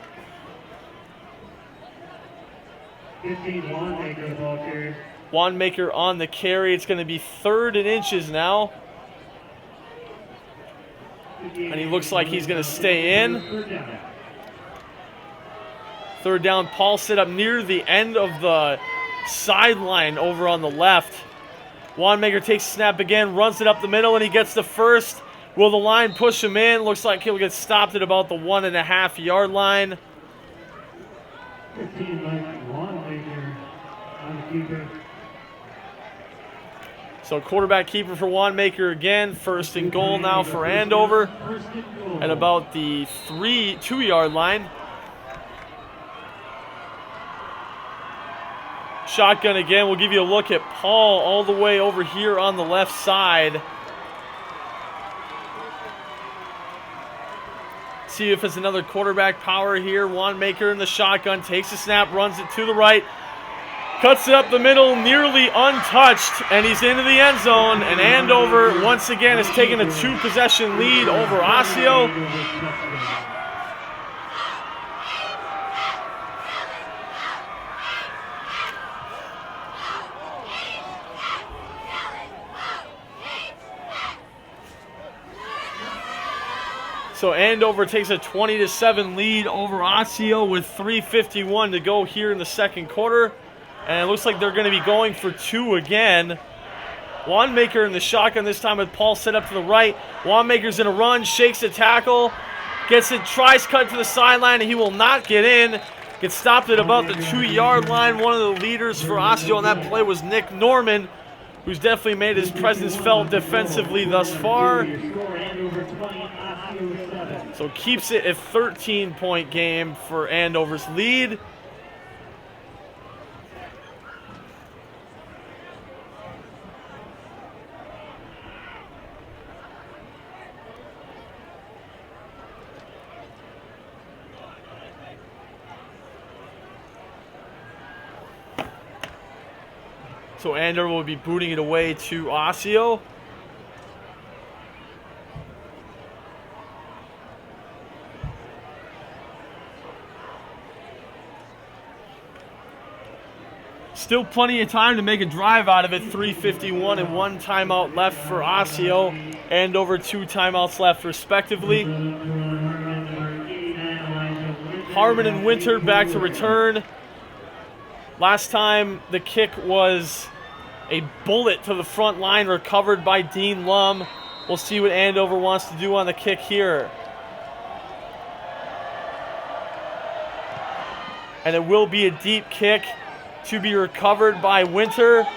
15 Wanmaker, Wanmaker on the carry. It's going to be 3rd and inches now. And he looks like he's going to stay in. 3rd down. Paul set up near the end of the sideline over on the left. Wanmaker takes snap again, runs it up the middle, and he gets the first. Will the line push him in? Looks like he'll get stopped at about the 1.5-yard line. 15 Wanmaker on the keeper. So quarterback keeper for Wanmaker again. 1st and goal now for Andover at about the 2-yard line. Shotgun again. We'll give you a look at Paul all the way over here on the left side. See if it's another quarterback power here. Wanmaker in the shotgun, takes the snap, runs it to the right. Cuts it up the middle, nearly untouched, and he's into the end zone. And Andover, once again, has taken a 2-possession lead over Osseo. So Andover takes a 20-7 lead over Osseo with 3:51 to go here in the second quarter. And it looks like they're going to be going for 2 again. Wanmaker in the shotgun this time with Paul set up to the right. Wanmaker's in a run, shakes the tackle, gets it, tries cut to the sideline, and he will not get in. Gets stopped at about the 2-yard line. One of the leaders for Osseo on that play was Nick Norman, who's definitely made his presence felt defensively thus far. So keeps it a 13-point game for Andover's lead. So Andover will be booting it away to Osseo. Still plenty of time to make a drive out of it. 3:51 and 1 timeout left for Osseo. Andover 2 timeouts left respectively. Harmon and Winter back to return. Last time the kick was a bullet to the front line recovered by Dean Lum. We'll see what Andover wants to do on the kick here. And it will be a deep kick to be recovered by Winter.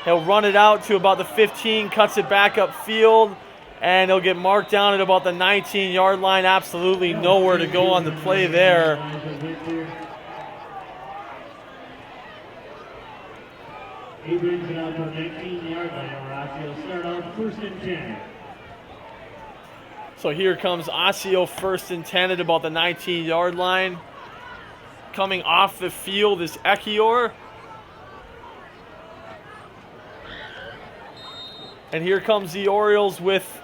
He'll run it out to about the 15, cuts it back upfield, and he'll get marked down at about the 19-yard line. Absolutely nowhere to go on the play there. He brings it out to the 19-yard line. Osseo start off 1st and 10. So here comes Osseo 1st and 10 at about the 19-yard line. Coming off the field is Ekior. And here comes the Orioles with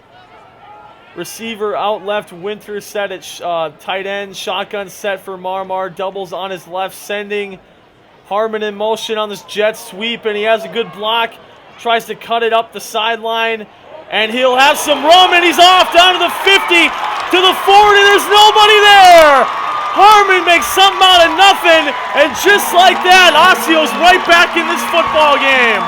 receiver out left, Winter set at tight end, shotgun set for Marmar, doubles on his left, sending Harmon in motion on this jet sweep, and he has a good block, tries to cut it up the sideline, and he'll have some room, and he's off down to the 50, to the 40, there's nobody there! Harmon makes something out of nothing, and just like that, Osseo's right back in this football game.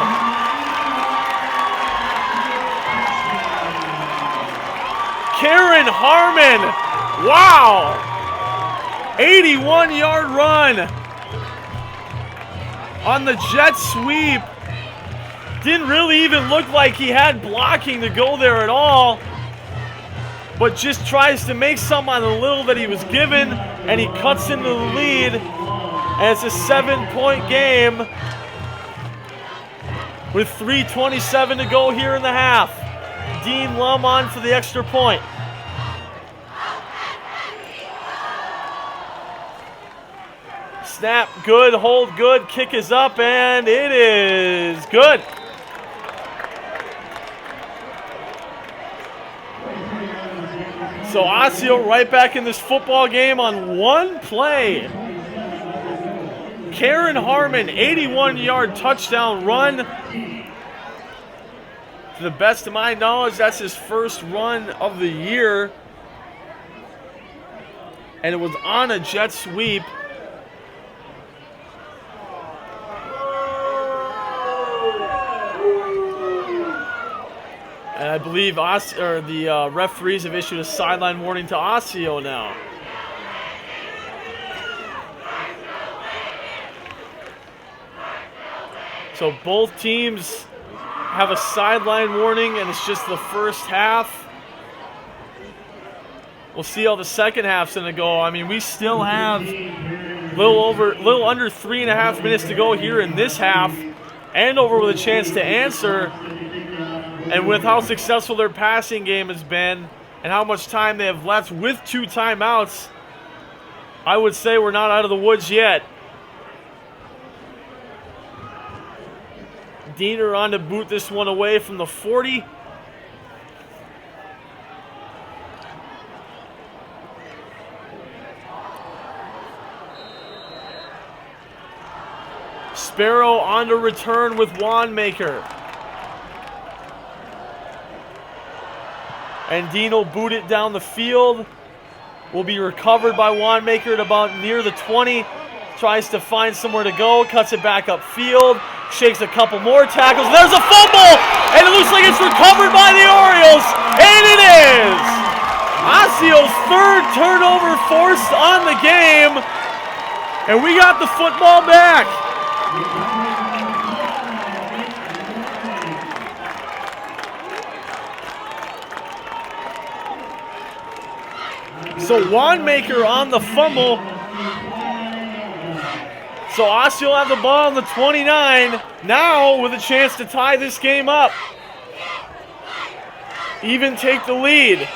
Karen Harmon, wow! 81-yard run on the jet sweep. Didn't really even look like he had blocking to go there at all, but just tries to make some on the little that he was given, and he cuts into the lead, and it's a 7-point game with 3:27 to go here in the half. Dean Lum on for the extra point. Snap, good, hold good, kick is up, and it is good. So Osseo right back in this football game on one play. Karen Harmon, 81-yard touchdown run. To the best of my knowledge, that's his first run of the year. And it was on a jet sweep. And I believe the referees have issued a sideline warning to Osseo now. So both teams have a sideline warning, and it's just the first half. We'll see how the second half's gonna go. I mean, we still have a little under 3.5 minutes to go here in this half. Andover with a chance to answer. And with how successful their passing game has been and how much time they have left with 2 timeouts, I would say we're not out of the woods yet. Diener on to boot this one away from the 40. Sparrow on to return with Wanmaker. And Dean will boot it down the field. Will be recovered by Wanmaker at about near the 20. Tries to find somewhere to go, cuts it back upfield, shakes a couple more tackles. There's a fumble, and it looks like it's recovered by the Orioles, and it is! Osseo's 3rd turnover forced on the game, and we got the football back. So Wanmaker on the fumble. So Osseo will have the ball on the 29, now with a chance to tie this game up. Even take the lead.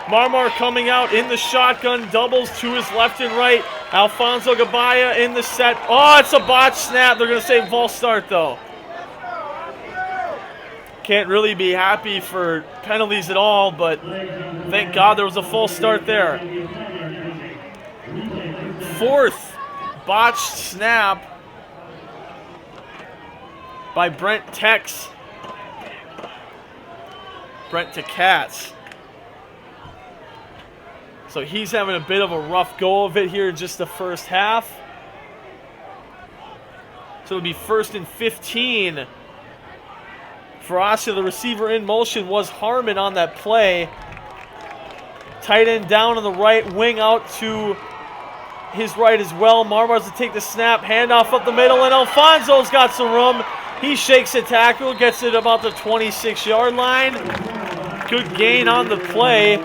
Marmar coming out in the shotgun, doubles to his left and right. Alfonso Gabaya in the set. Oh, it's a botched snap. They're going to say false start, though. Can't really be happy for penalties at all, but thank God there was a false start there. 4th botched snap by Brent Tex. Brent to Katz. So he's having a bit of a rough go of it here in just the first half. So it'll be 1st and 15 for Osseo. The receiver in motion was Harmon on that play. Tight end down on the right, wing out to his right as well. Marmar's to take the snap, handoff up the middle, and Alfonso's got some room. He shakes a tackle, gets it about the 26-yard line. Good gain on the play,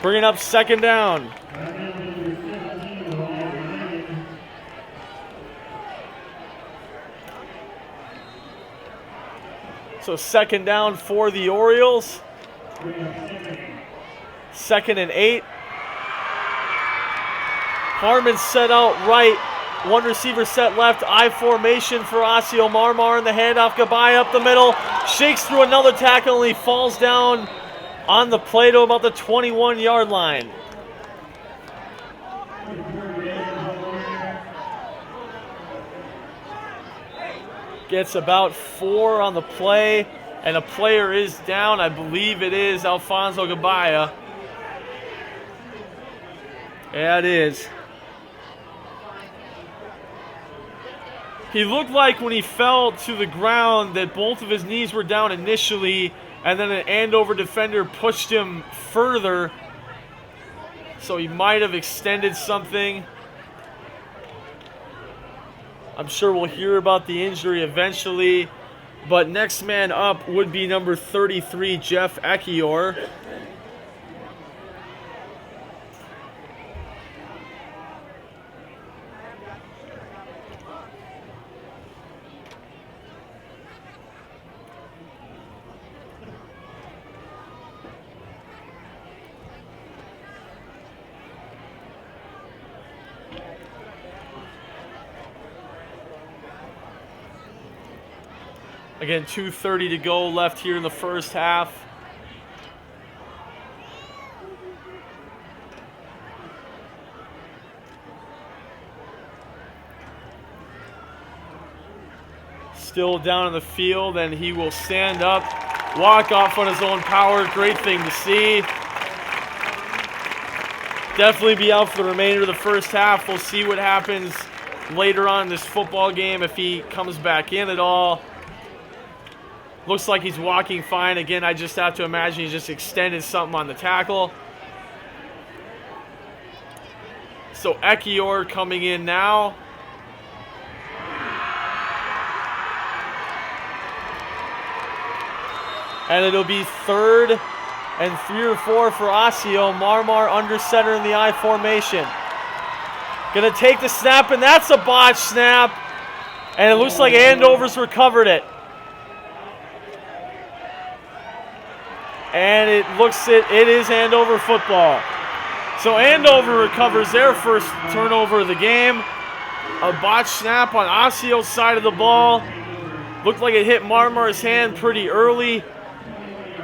bringing up 2nd down. So 2nd down for the Orioles. 2nd and 8. Harmon set out right. One receiver set left. I formation for Osseo. Marmar in the handoff. Gabay up the middle. Shakes through another tackle and he falls down on the play to about the 21-yard line. Gets about 4 on the play, and a player is down. I believe it is Alfonso Gabay. Yeah, it is. He looked like when he fell to the ground that both of his knees were down initially, and then an Andover defender pushed him further. So he might have extended something. I'm sure we'll hear about the injury eventually. But next man up would be number 33, Jeff Ekior. Again, 2:30 to go left here in the first half. Still down in the field, and he will stand up, walk off on his own power. Great thing to see. Definitely be out for the remainder of the first half. We'll see what happens later on in this football game if he comes back in at all. Looks like he's walking fine. Again, I just have to imagine he just extended something on the tackle. So Ekior coming in now. And it'll be 3rd and 3 or 4 for Osseo. Marmar under center in the I formation. Gonna take the snap, and that's a botch snap. And it looks like Andover's recovered it. And it is Andover football. So Andover recovers their first turnover of the game. A botch snap on Osseo's side of the ball. Looked like it hit Marmar's hand pretty early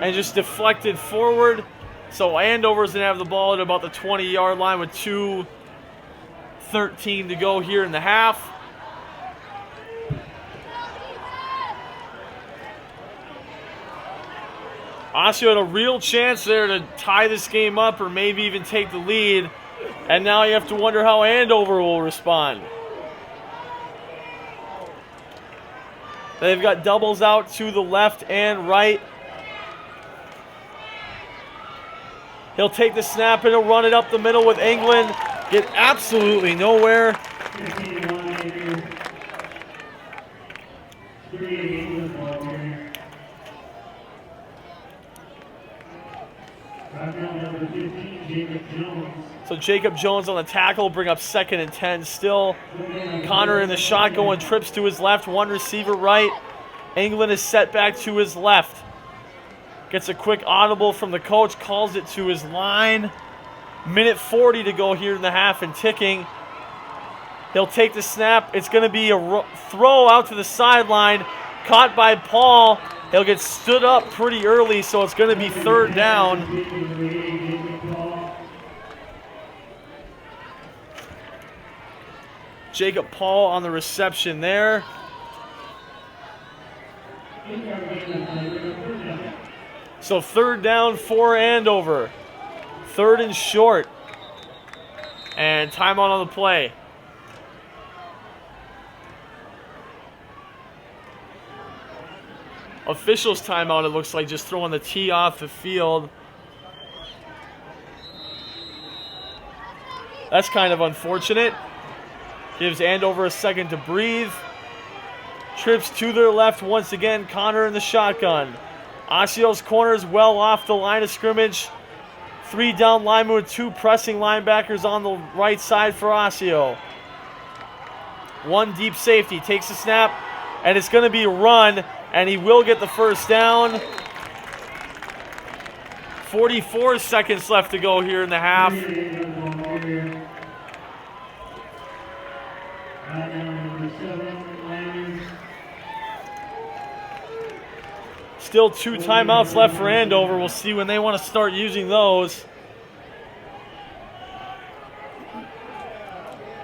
and just deflected forward. So Andover's going to have the ball at about the 20-yard line with 2:13 to go here in the half. Osseo had a real chance there to tie this game up or maybe even take the lead. And now you have to wonder how Andover will respond. They've got doubles out to the left and right. He'll take the snap and he'll run it up the middle with England. Get absolutely nowhere. So Jacob Jones on the tackle, bring up 2nd and 10 still. Connor in the shotgun, trips to his left, one receiver right. England is set back to his left. Gets a quick audible from the coach, calls it to his line. 1:40 to go here in the half and ticking. He'll take the snap. It's going to be a throw out to the sideline. Caught by Paul. He'll get stood up pretty early, so it's going to be 3rd down. Jacob Paul on the reception there. So 3rd down for Andover. 3rd and short. And timeout on the play. Officials timeout, it looks like, just throwing the tee off the field. That's kind of unfortunate. Gives Andover a second to breathe. Trips to their left once again. Connor in the shotgun. Osseo's corners well off the line of scrimmage. 3 down linemen with 2 pressing linebackers on the right side for Osseo. 1 deep safety takes a snap, and it's going to be a run, and he will get the first down. 44 seconds left to go here in the half. Still 2 timeouts left for Andover. We'll see when they want to start using those.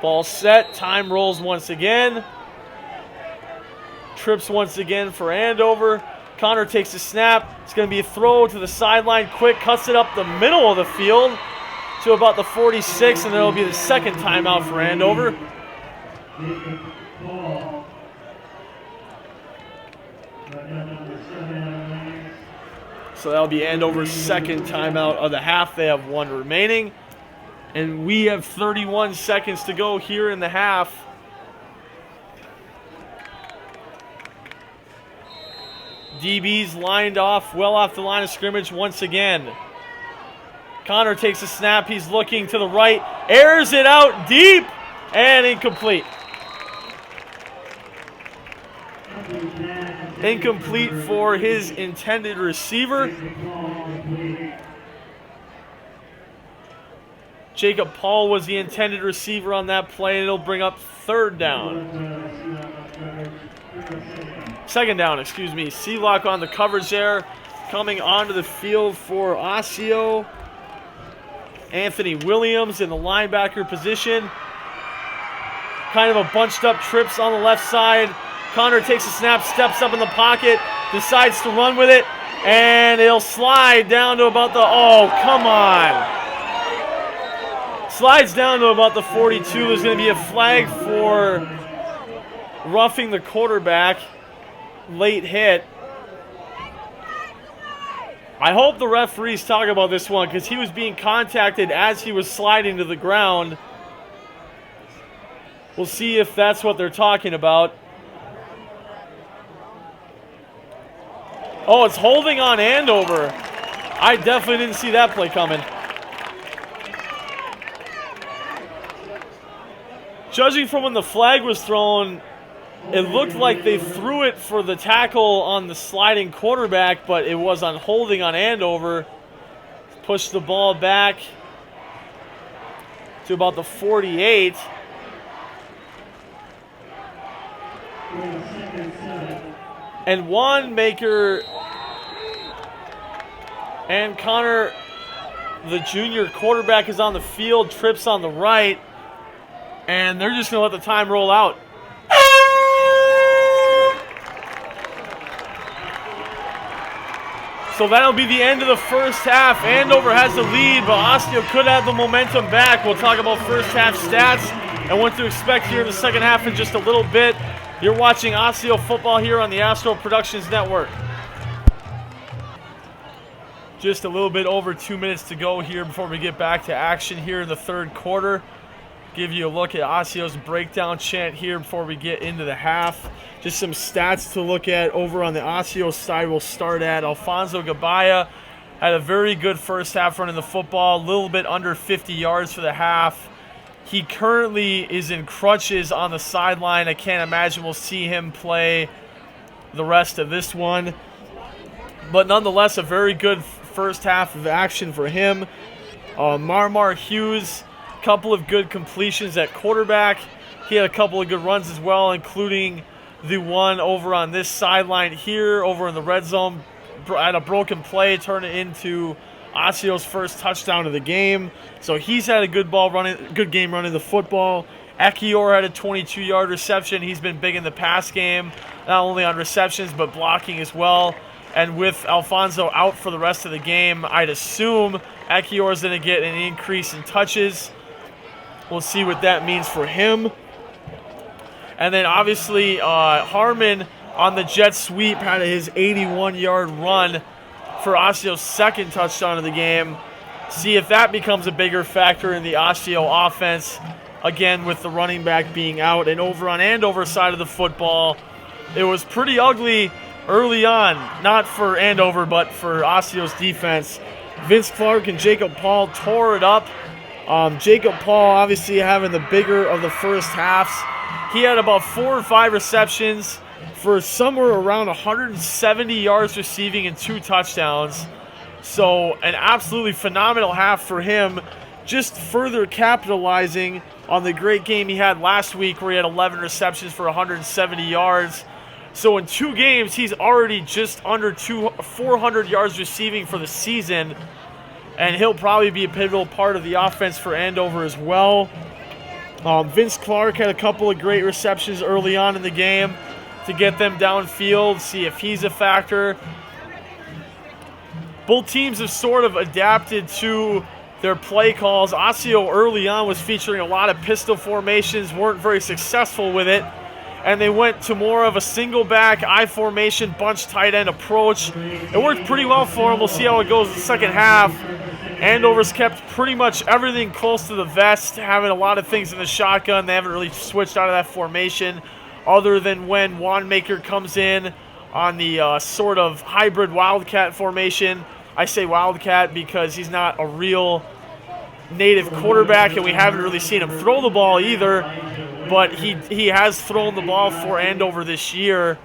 Ball set. Time rolls once again. Trips once again for Andover. Connor takes a snap. It's going to be a throw to the sideline. Quick cuts it up the middle of the field to about the 46, and it'll be the second timeout for Andover. So that'll be Andover's second timeout of the half. They have 1 remaining. And we have 31 seconds to go here in the half. DB's lined off, well off the line of scrimmage once again. Connor takes a snap. He's looking to the right. Airs it out deep and incomplete. Incomplete for his intended receiver. Jacob Paul was the intended receiver on that play, and it'll bring up 3rd down. 2nd down, excuse me. Sealock on the coverage there. Coming onto the field for Osseo. Anthony Williams in the linebacker position. Kind of a bunched up trips on the left side. Connor takes a snap, steps up in the pocket, decides to run with it, and it'll slide down to about the, oh, come on. Slides down to about the 42. There's going to be a flag for roughing the quarterback. Late hit. I hope the referees talk about this one because he was being contacted as he was sliding to the ground. We'll see if that's what they're talking about. Oh, it's holding on Andover. I definitely didn't see that play coming. Judging from when the flag was thrown, it looked like they threw it for the tackle on the sliding quarterback, but it was on holding on Andover. Pushed the ball back to about the 48. And Wanamaker and Connor, the junior quarterback, is on the field, trips on the right, and they're just going to let the time roll out. So that'll be the end of the first half. Andover has the lead, but Osseo could have the momentum back. We'll talk about first half stats and what to expect here in the second half in just a little bit. You're watching Osseo Football here on the Astro Productions Network. Just a little bit over 2 minutes to go here before we get back to action here in the third quarter. Give you a look at Osseo's breakdown chant here before we get into the half. Just some stats to look at over on the Osseo side. We'll start at Alfonso Gabaya. Had a very good first half running the football, a little bit under 50 yards for the half. He currently is in crutches on the sideline. I can't imagine we'll see him play the rest of this one. But nonetheless, a very good first half of action for him. Marmar Hughes, a couple of good completions at quarterback. He had a couple of good runs as well, including the one over on this sideline here, over in the red zone. Had a broken play, turned it into Osseo's first touchdown of the game. So he's had a good game running the football. Ekior had a 22-yard reception. He's been big in the pass game, not only on receptions but blocking as well. And with Alfonso out for the rest of the game, I'd assume Ekiyor's going to get an increase in touches. We'll see what that means for him. And then obviously Harmon on the jet sweep had his 81-yard run for Osceo's second touchdown of the game. See if that becomes a bigger factor in the Osseo offense, again with the running back being out. And over on Andover's side of the football, it was pretty ugly early on, not for Andover but for Osceo's defense. Vince Clark and Jacob Paul tore it up. Jacob Paul obviously having the bigger of the first halves. He had about 4 or 5 receptions for somewhere around 170 yards receiving and 2 touchdowns. So an absolutely phenomenal half for him, just further capitalizing on the great game he had last week where he had 11 receptions for 170 yards. So in 2 games, he's already just under 400 yards receiving for the season, and he'll probably be a pivotal part of the offense for Andover as well. Vince Clark had a couple of great receptions early on in the game to get them downfield, see if he's a factor. Both teams have sort of adapted to their play calls. Osseo early on was featuring a lot of pistol formations, weren't very successful with it, and they went to more of a single back, I formation, bunch tight end approach. It worked pretty well for them. We'll see how it goes in the second half. Andover's kept pretty much everything close to the vest, having a lot of things in the shotgun. They haven't really switched out of that formation other than when Wanamaker comes in on the sort of hybrid Wildcat formation. I say Wildcat because he's not a real native quarterback, and we haven't really seen him throw the ball either, but he has thrown the ball for Andover this year.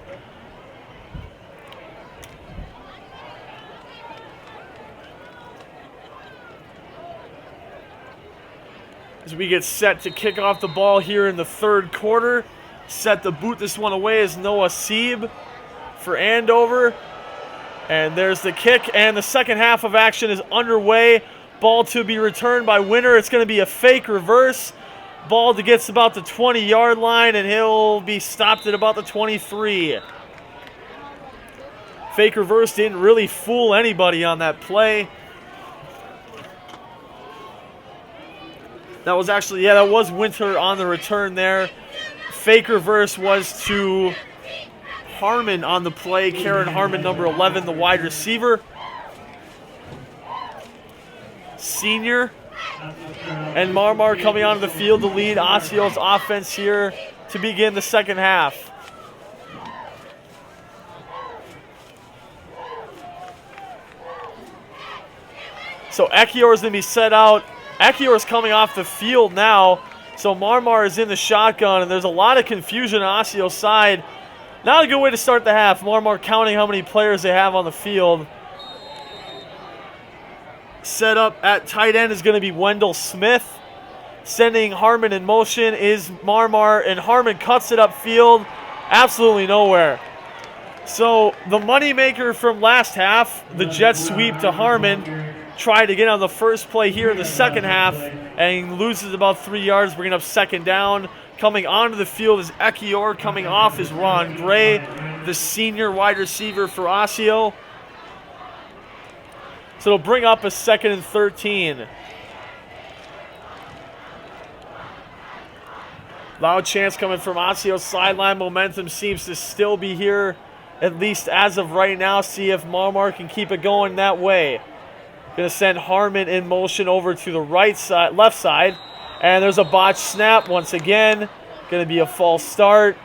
As we get set to kick off the ball here in the third quarter, set to boot this one away is Noah Sieb for Andover. And there's the kick, and the second half of action is underway. Ball to be returned by Winter. It's going to be a fake reverse. Ball to gets about the 20-yard line, and he'll be stopped at about the 23. Fake reverse didn't really fool anybody on that play. That was actually, that was Winter on the return there. Fake reverse was to Harmon on the play. Karen Harmon, number 11, the wide receiver. Senior. And Marmar coming onto the field to lead Osceo's offense here to begin the second half. So Ekiyor is going to be set out. Ekiyor is coming off the field now. So Marmar is in the shotgun, and there's a lot of confusion on Osceo's side. Not a good way to start the half. Marmar counting how many players they have on the field. Set up at tight end is going to be Wendell Smith. Sending Harmon in motion is Marmar, and Harmon cuts it upfield. Absolutely nowhere. So the moneymaker from last half, the jet sweep to Harmon, tried to get on the first play here in the second half and loses about 3 yards, bringing up second down. Coming onto the field is Ekiyor, coming off is Ron Gray, the senior wide receiver for Osseo. So it'll bring up a 2nd and 13. Loud chants coming from Osceo's sideline. Momentum seems to still be here, at least as of right now. See if Marmar can keep it going that way. Going to send Harmon in motion over to the right side, left side. And there's a botched snap once again. Going to be a false start.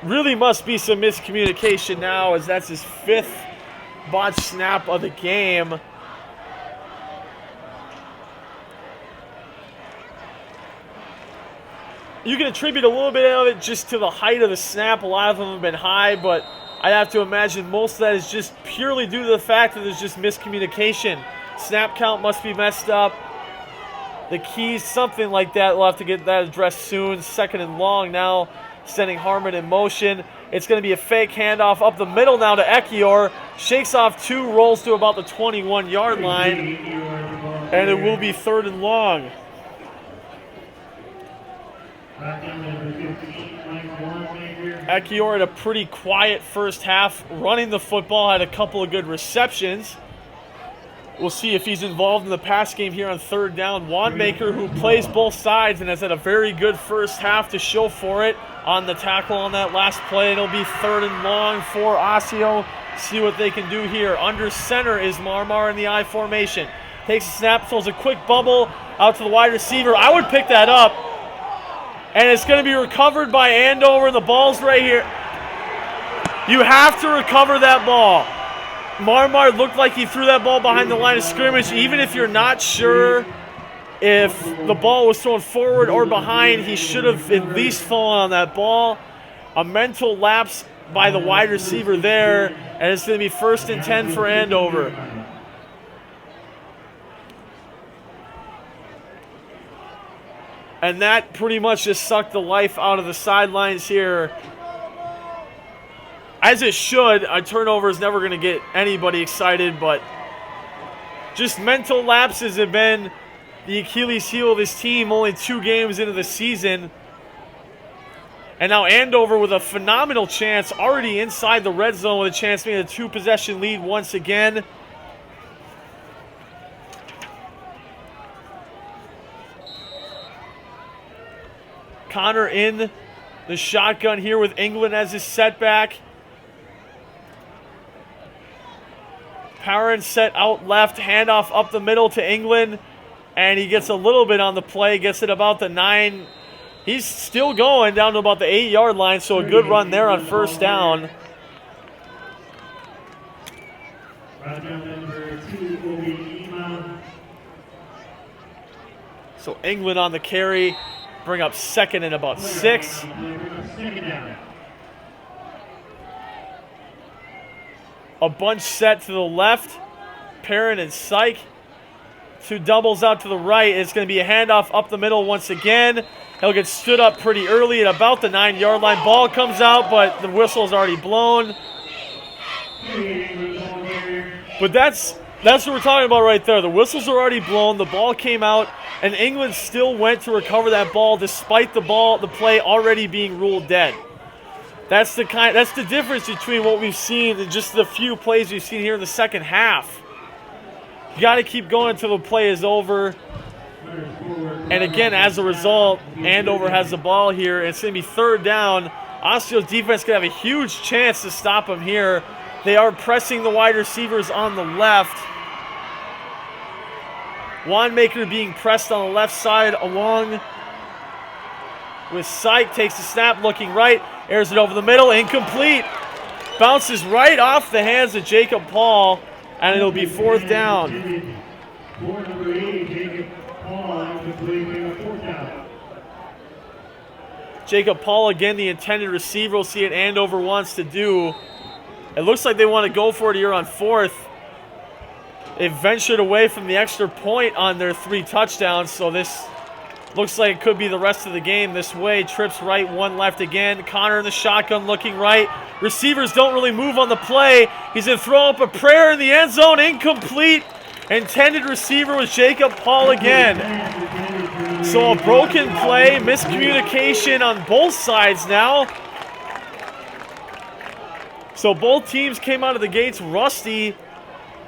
Really must be some miscommunication now, as that's his 5th botched snap of the game. You can attribute a little bit of it just to the height of the snap. A lot of them have been high, but I have to imagine most of that is just purely due to the fact that there's just miscommunication. Snap count must be messed up. The keys, something like that. We'll have to get that addressed soon. 2nd and long now, sending Harmon in motion. It's going to be a fake handoff up the middle now to Ekiyor. Shakes off 2, rolls to about the 21-yard line, and it will be 3rd and long. Ekiyor had a pretty quiet first half, running the football, had a couple of good receptions. We'll see if he's involved in the pass game here on third down. Wanmaker, who plays both sides and has had a very good first half to show for it, on the tackle on that last play. It'll be third and long for Osseo. See what they can do here. Under center is Marmar in the I formation. Takes a snap, throws a quick bubble out to the wide receiver. I would pick that up. And it's going to be recovered by Andover. The ball's right here. You have to recover that ball. Marmar looked like he threw that ball behind the line of scrimmage. Even if you're not sure if the ball was thrown forward or behind, he should have at least fallen on that ball. A mental lapse by the wide receiver there, and it's going to be 1st and 10 for Andover. And that pretty much just sucked the life out of the sidelines here. As it should. A turnover is never going to get anybody excited, but just mental lapses have been the Achilles heel of this team only 2 games into the season. And now Andover with a phenomenal chance, already inside the red zone with a chance to make a 2-possession lead once again. Connor in the shotgun here with England as his setback. Parent set out left, handoff up the middle to England, and he gets a little bit on the play, gets it about the 9. He's still going down to about the 8-yard line, so a good run there on first down. So England on the carry, bring up 2nd and about 6. A bunch set to the left. Perrin and Syke. 2 doubles out to the right. It's going to be a handoff up the middle once again. He'll get stood up pretty early at about the 9-yard line. Ball comes out, but the whistle's already blown. But that's what we're talking about right there. The whistles are already blown. The ball came out, and England still went to recover that ball despite the play already being ruled dead. That's the difference between what we've seen and just the few plays we've seen here in the second half. You got to keep going until the play is over. And again, as a result, Andover has the ball here. And it's going to be 3rd down. Osseo's defense could have a huge chance to stop them here. They are pressing the wide receivers on the left. Wanmaker being pressed on the left side along with Syke. Takes the snap, looking right. Airs it over the middle, incomplete. Bounces right off the hands of Jacob Paul, and it'll be 4th down. Jacob Paul, again, the intended receiver. We'll see what Andover wants to do. It looks like they want to go for it here on 4th. They've ventured away from the extra point on their 3 touchdowns, so this looks like it could be the rest of the game this way. Trips right, 1 left again. Connor in the shotgun looking right. Receivers don't really move on the play. He's going to throw up a prayer in the end zone. Incomplete. Intended receiver was Jacob Paul again. So a broken play, miscommunication on both sides now. So both teams came out of the gates rusty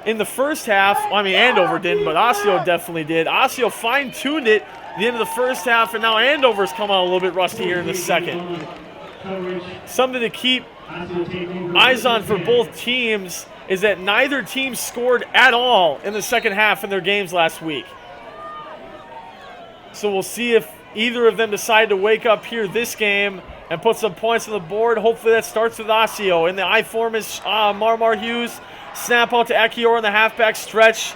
in the first half. I mean, Andover didn't, but Osseo definitely did. Osseo fine-tuned it at the end of the first half, and now Andover's come out a little bit rusty here in the second. Something to keep eyes on for both teams is that neither team scored at all in the second half in their games last week. So we'll see if either of them decide to wake up here this game and put some points on the board. Hopefully that starts with Osseo. In the I form is Marmar Hughes. Snap out to Ekiyor in the halfback stretch.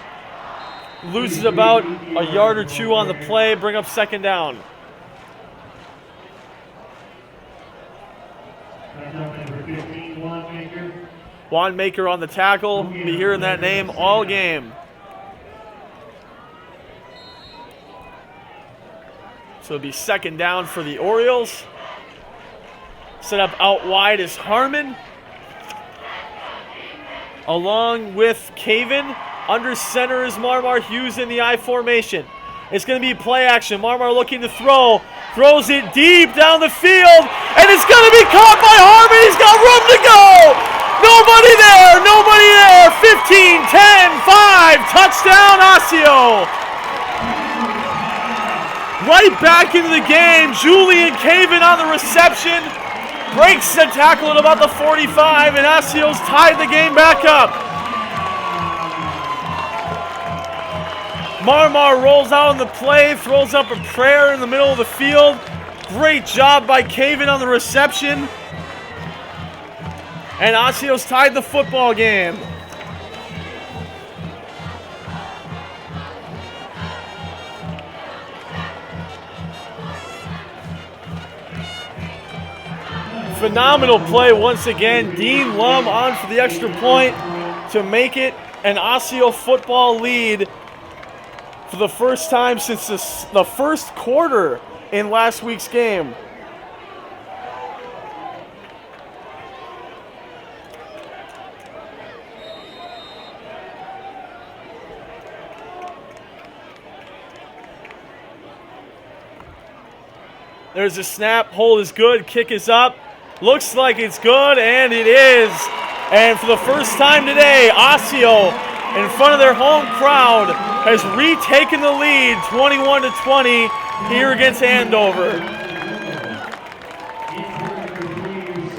Loses about a yard or 2 on the play. Bring up 2nd down. Wanmaker on the tackle. Be hearing that name all game. So it'll be 2nd down for the Orioles. Set up out wide is Harmon, along with Caven. Under center is Marmar Hughes in the I formation. It's going to be play action. Marmar looking to throw. Throws it deep down the field. And it's going to be caught by Harmon. He's got room to go. Nobody there. Nobody there. 15, 10, 5. Touchdown, Osseo. Right back into the game. Julian Caven on the reception. Breaks the tackle at about the 45. And Osseo's tied the game back up. Marmar rolls out on the play, throws up a prayer in the middle of the field. Great job by Caven on the reception. And Osseo's tied the football game. Phenomenal play once again. Dean Lum on for the extra point to make it an Osseo football lead for the first time since the first quarter in last week's game. There's a snap, hold is good, kick is up. Looks like it's good, and it is. And for the first time today, Osseo, in front of their home crowd, has retaken the lead 21-20 here against Andover.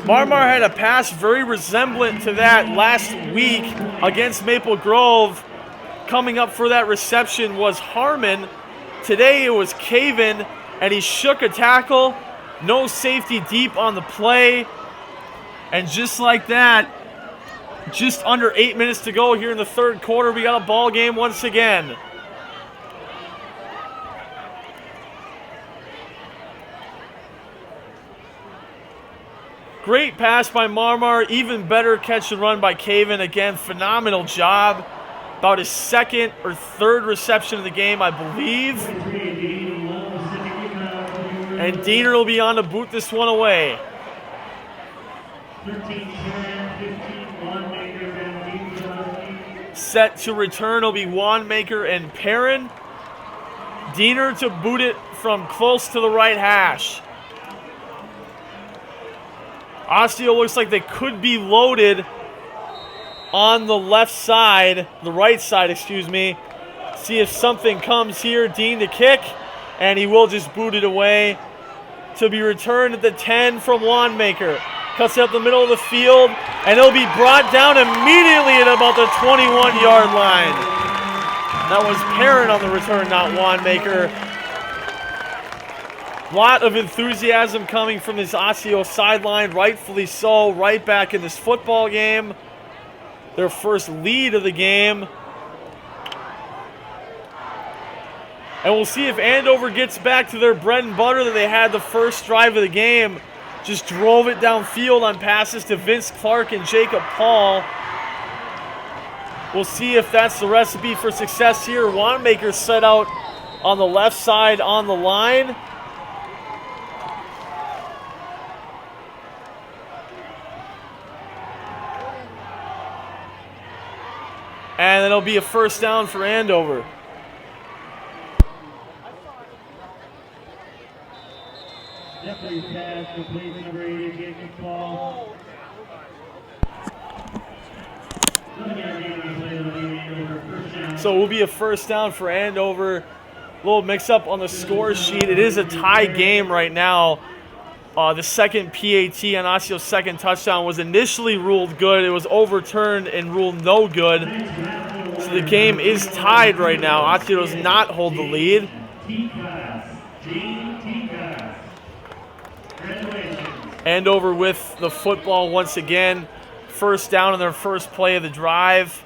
Marmar had a pass very resemblant to that last week against Maple Grove. Coming up for that reception was Harmon. Today it was Caven, and he shook a tackle. No safety deep on the play. And just like that, just under 8 minutes to go here in the third quarter, we got a ball game once again. Great pass by Marmar, even better catch and run by Caven. Again, phenomenal job. About his second or third reception of the game, I believe. And Diener will be on to boot this one away. 13-10, Set to return will be Wanmaker and Perrin. Diener to boot it from close to the right hash. Osseo looks like they could be loaded on the left side, the right side, excuse me. See if something comes here. Dean to kick, and he will just boot it away. To be returned at the 10 from Wanmaker. Cuts it up the middle of the field, and it'll be brought down immediately at about the 21-yard line. That was Perrin on the return, not Wanmaker. Lot of enthusiasm coming from this Osseo sideline, rightfully so, right back in this football game. Their first lead of the game. And we'll see if Andover gets back to their bread and butter that they had the first drive of the game. Just drove it downfield on passes to Vince Clark and Jacob Paul. We'll see if that's the recipe for success here. Wanmaker set out on the left side on the line. And it'll be a first down for Andover. Jeffrey's pass complete to number 80, Jacob Paul. So it will be a first down for Andover. A little mix-up on the score sheet. It is a tie game right now. The second PAT on Osseo's second touchdown was initially ruled good. It was overturned and ruled no good. So the game is tied right now. Osseo does not hold the lead. Andover with the football once again. First down on their first play of the drive.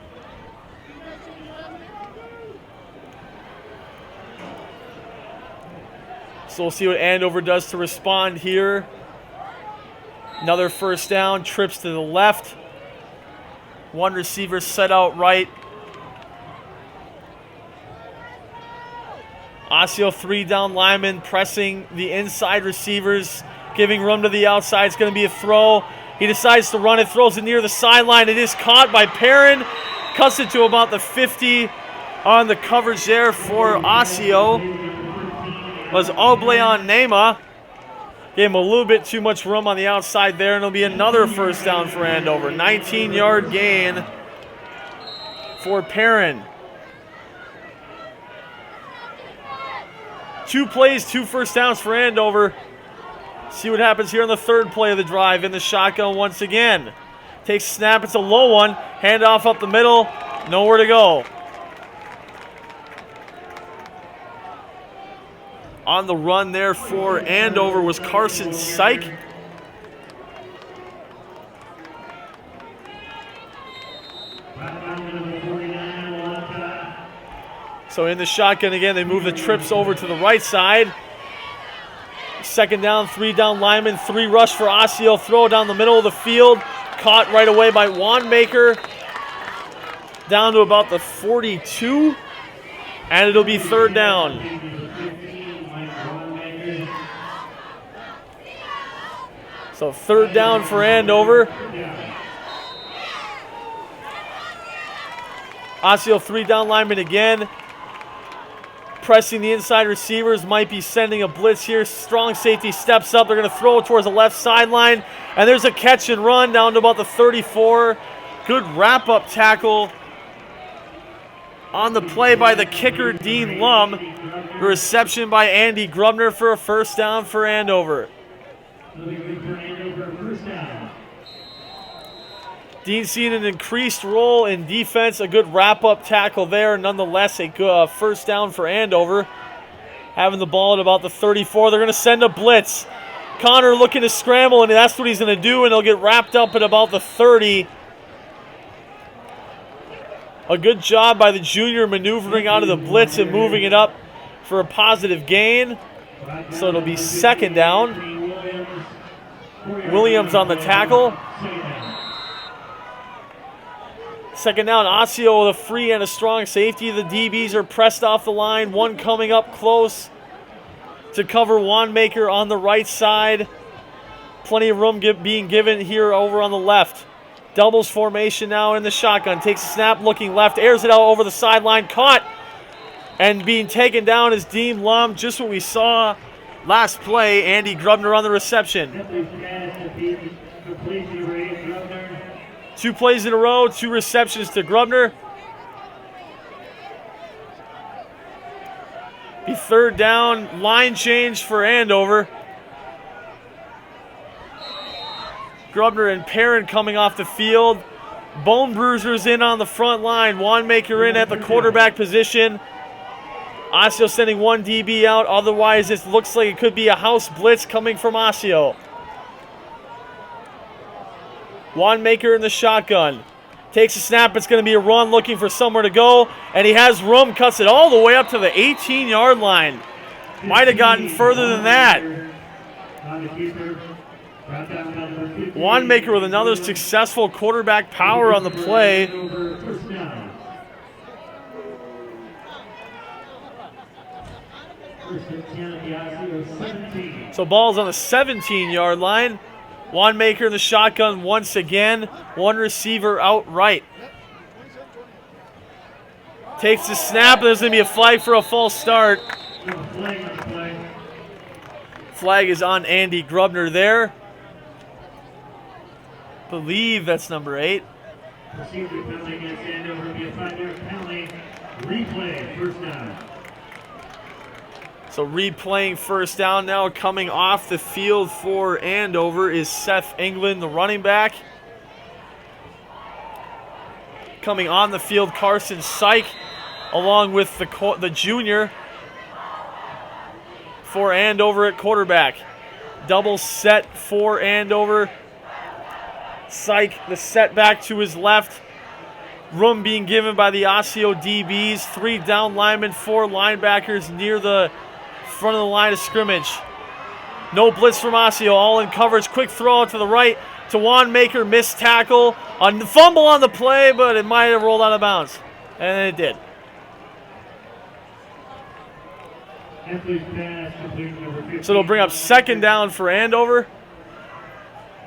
So we'll see what Andover does to respond here. Another first down, trips to the left. One receiver set out right. Osseo three down linemen pressing the inside receivers, giving room to the outside. It's going to be a throw. He decides to run it, throws it near the sideline. It is caught by Perrin. Cuts it to about the 50. On the coverage there for Osseo was Obleon Nema. Gave him a little bit too much room on the outside there, and it'll be another first down for Andover. 19-yard gain for Perrin. 2 plays, 2 first downs for Andover. See what happens here on the third play of the drive in the shotgun once again. Takes a snap, it's a low one. Handoff up the middle, nowhere to go. On the run there for Andover was Carson Syke. So in the shotgun again, they move the trips over to the right side. Second down, 3 down linemen, 3 rush for Osseo. Throw down the middle of the field. Caught right away by Wanmaker. Down to about the 42. And it'll be third down. So third down for Andover. Osseo 3 down linemen again. Pressing the inside receivers, might be sending a blitz here. Strong safety steps up. They're going to throw it towards the left sideline. And there's a catch and run down to about the 34. Good wrap-up tackle on the play by the kicker, Dean Lum. The reception by Andy Grubner for a first down for Andover. Dean seeing an increased role in defense, a good wrap-up tackle there. Nonetheless, a good first down for Andover. Having the ball at about the 34. They're going to send a blitz. Connor looking to scramble, and that's what he's going to do, and he'll get wrapped up at about the 30. A good job by the junior maneuvering out of the blitz and moving it up for a positive gain. So it'll be second down. Williams on the tackle. Second down, Osseo with a free and a strong safety. The DBs are pressed off the line. One coming up close to cover Wanmaker on the right side. Plenty of room being given here over on the left. Doubles formation now in the shotgun. Takes a snap, looking left, airs it out over the sideline. Caught and being taken down is Dean Lum. Just what we saw last play. Andy Grubner on the reception. 2 plays in a row, 2 receptions to Grubner. Be third down, line change for Andover. Grubner and Perrin coming off the field. Bone Bruisers in on the front line. Wanmaker in at the quarterback position. Osseo sending 1 DB out. Otherwise, it looks like it could be a house blitz coming from Osseo. Wanmaker in the shotgun. Takes a snap. It's going to be a run looking for somewhere to go. And he has room. Cuts it all the way up to the 18-yard line. Might have gotten further than that. Wanmaker with another successful quarterback power on the play. So ball's on the 17-yard line. Wanmaker in the shotgun once again. 1 receiver outright. Takes the snap. There's going to be a flag for a false start. Flag is on Andy Grubner there. Believe that's number 8. So replaying first down now. Coming off the field for Andover is Seth England, the running back. Coming on the field, Carson Syke, along with the junior for Andover at quarterback. Double set for Andover. Syke, the setback to his left. Room being given by the Osseo DBs. 3 down linemen, 4 linebackers near the front of the line of scrimmage. No blitz from Osseo, all in coverage. Quick throw out to the right to Wanmaker. Missed tackle. A fumble on the play, but it might have rolled out of bounds. And it did. So it'll bring up second down for Andover.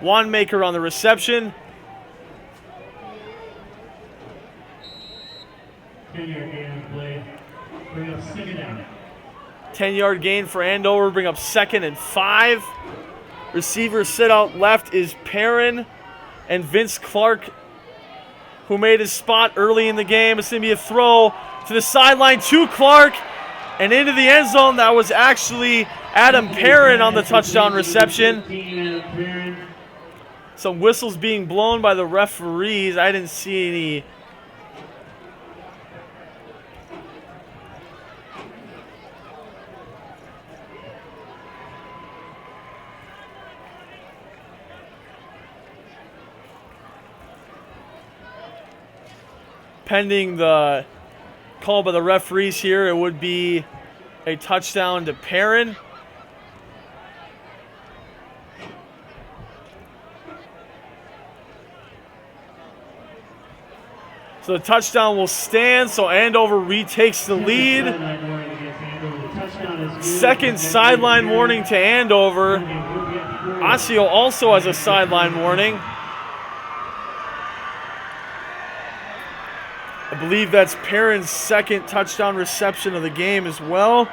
Wanmaker on the reception. Play 10-yard gain for Andover, bring up 2nd and 5. Receiver sit out left is Perrin and Vince Clark, who made his spot early in the game. It's going to be a throw to the sideline to Clark and into the end zone. That was actually Adam Perrin on the touchdown reception. Some whistles being blown by the referees. I didn't see any. Pending the call by the referees here, it would be a touchdown to Perrin. So the touchdown will stand, so Andover retakes the lead. 2nd sideline warning to Andover. Osseo also has a sideline warning. I believe that's Perrin's 2nd touchdown reception of the game as well.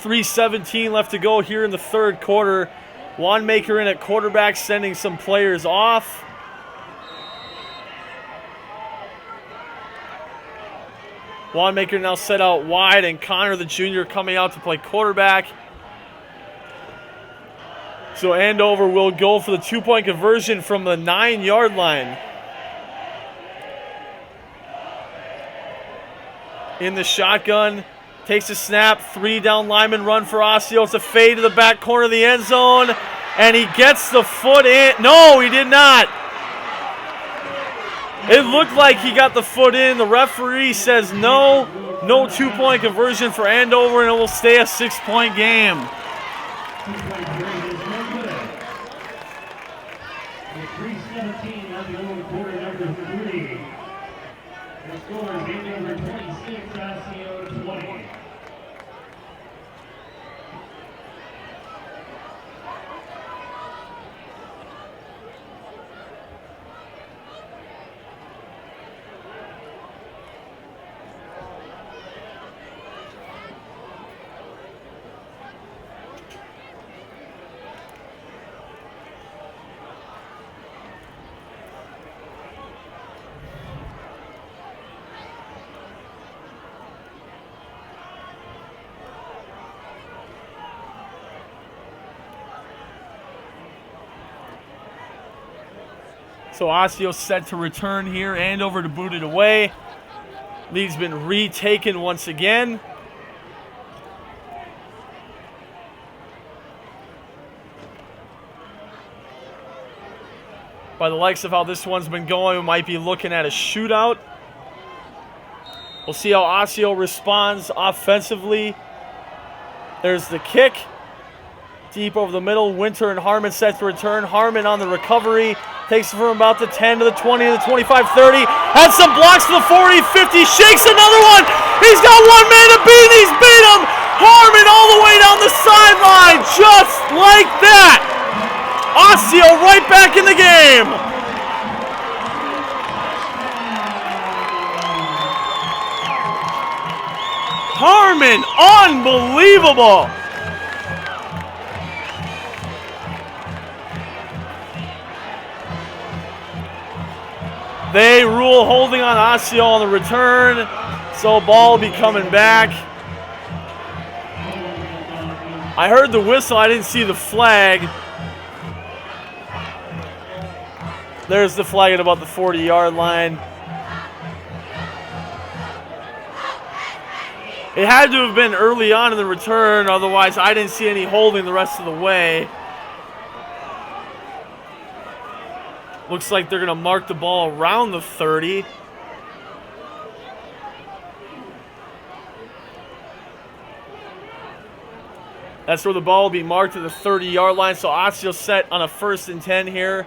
.317 left to go here in the 3rd quarter. Wanmaker in at quarterback, sending some players off. Wanmaker now set out wide, and Connor, the junior, coming out to play quarterback. So Andover will go for the 2-point conversion from the 9-yard line. In the shotgun, takes a snap, 3 down lineman run for Osseo. It's a fade to the back corner of the end zone, and he gets the foot in. No, he did not. It looked like he got the foot in. The referee says no 2-point conversion for Andover, and it will stay a 6-point game. So Osseo set to return here. Andover to boot it away. Lead's been retaken once again. By the likes of how this one's been going, we might be looking at a shootout. We'll see how Osseo responds offensively. There's the kick. Deep over the middle. Winter and Harmon set to return. Harmon on the recovery. Takes it from about the 10 to the 20 to the 25, 30. Has some blocks to the 40, 50. Shakes another one. He's got one man to beat. He's beat him. Harmon all the way down the sideline. Just like that. Osseo right back in the game. Harmon, unbelievable. They rule holding on Osseo on the return, so ball will be coming back. I heard the whistle, I didn't see the flag. There's the flag at about the 40-yard line. It had to have been early on in the return, otherwise I didn't see any holding the rest of the way. Looks like they're going to mark the ball around the 30. That's where the ball will be marked at the 30-yard line. So Osseo set on a 1st and 10 here.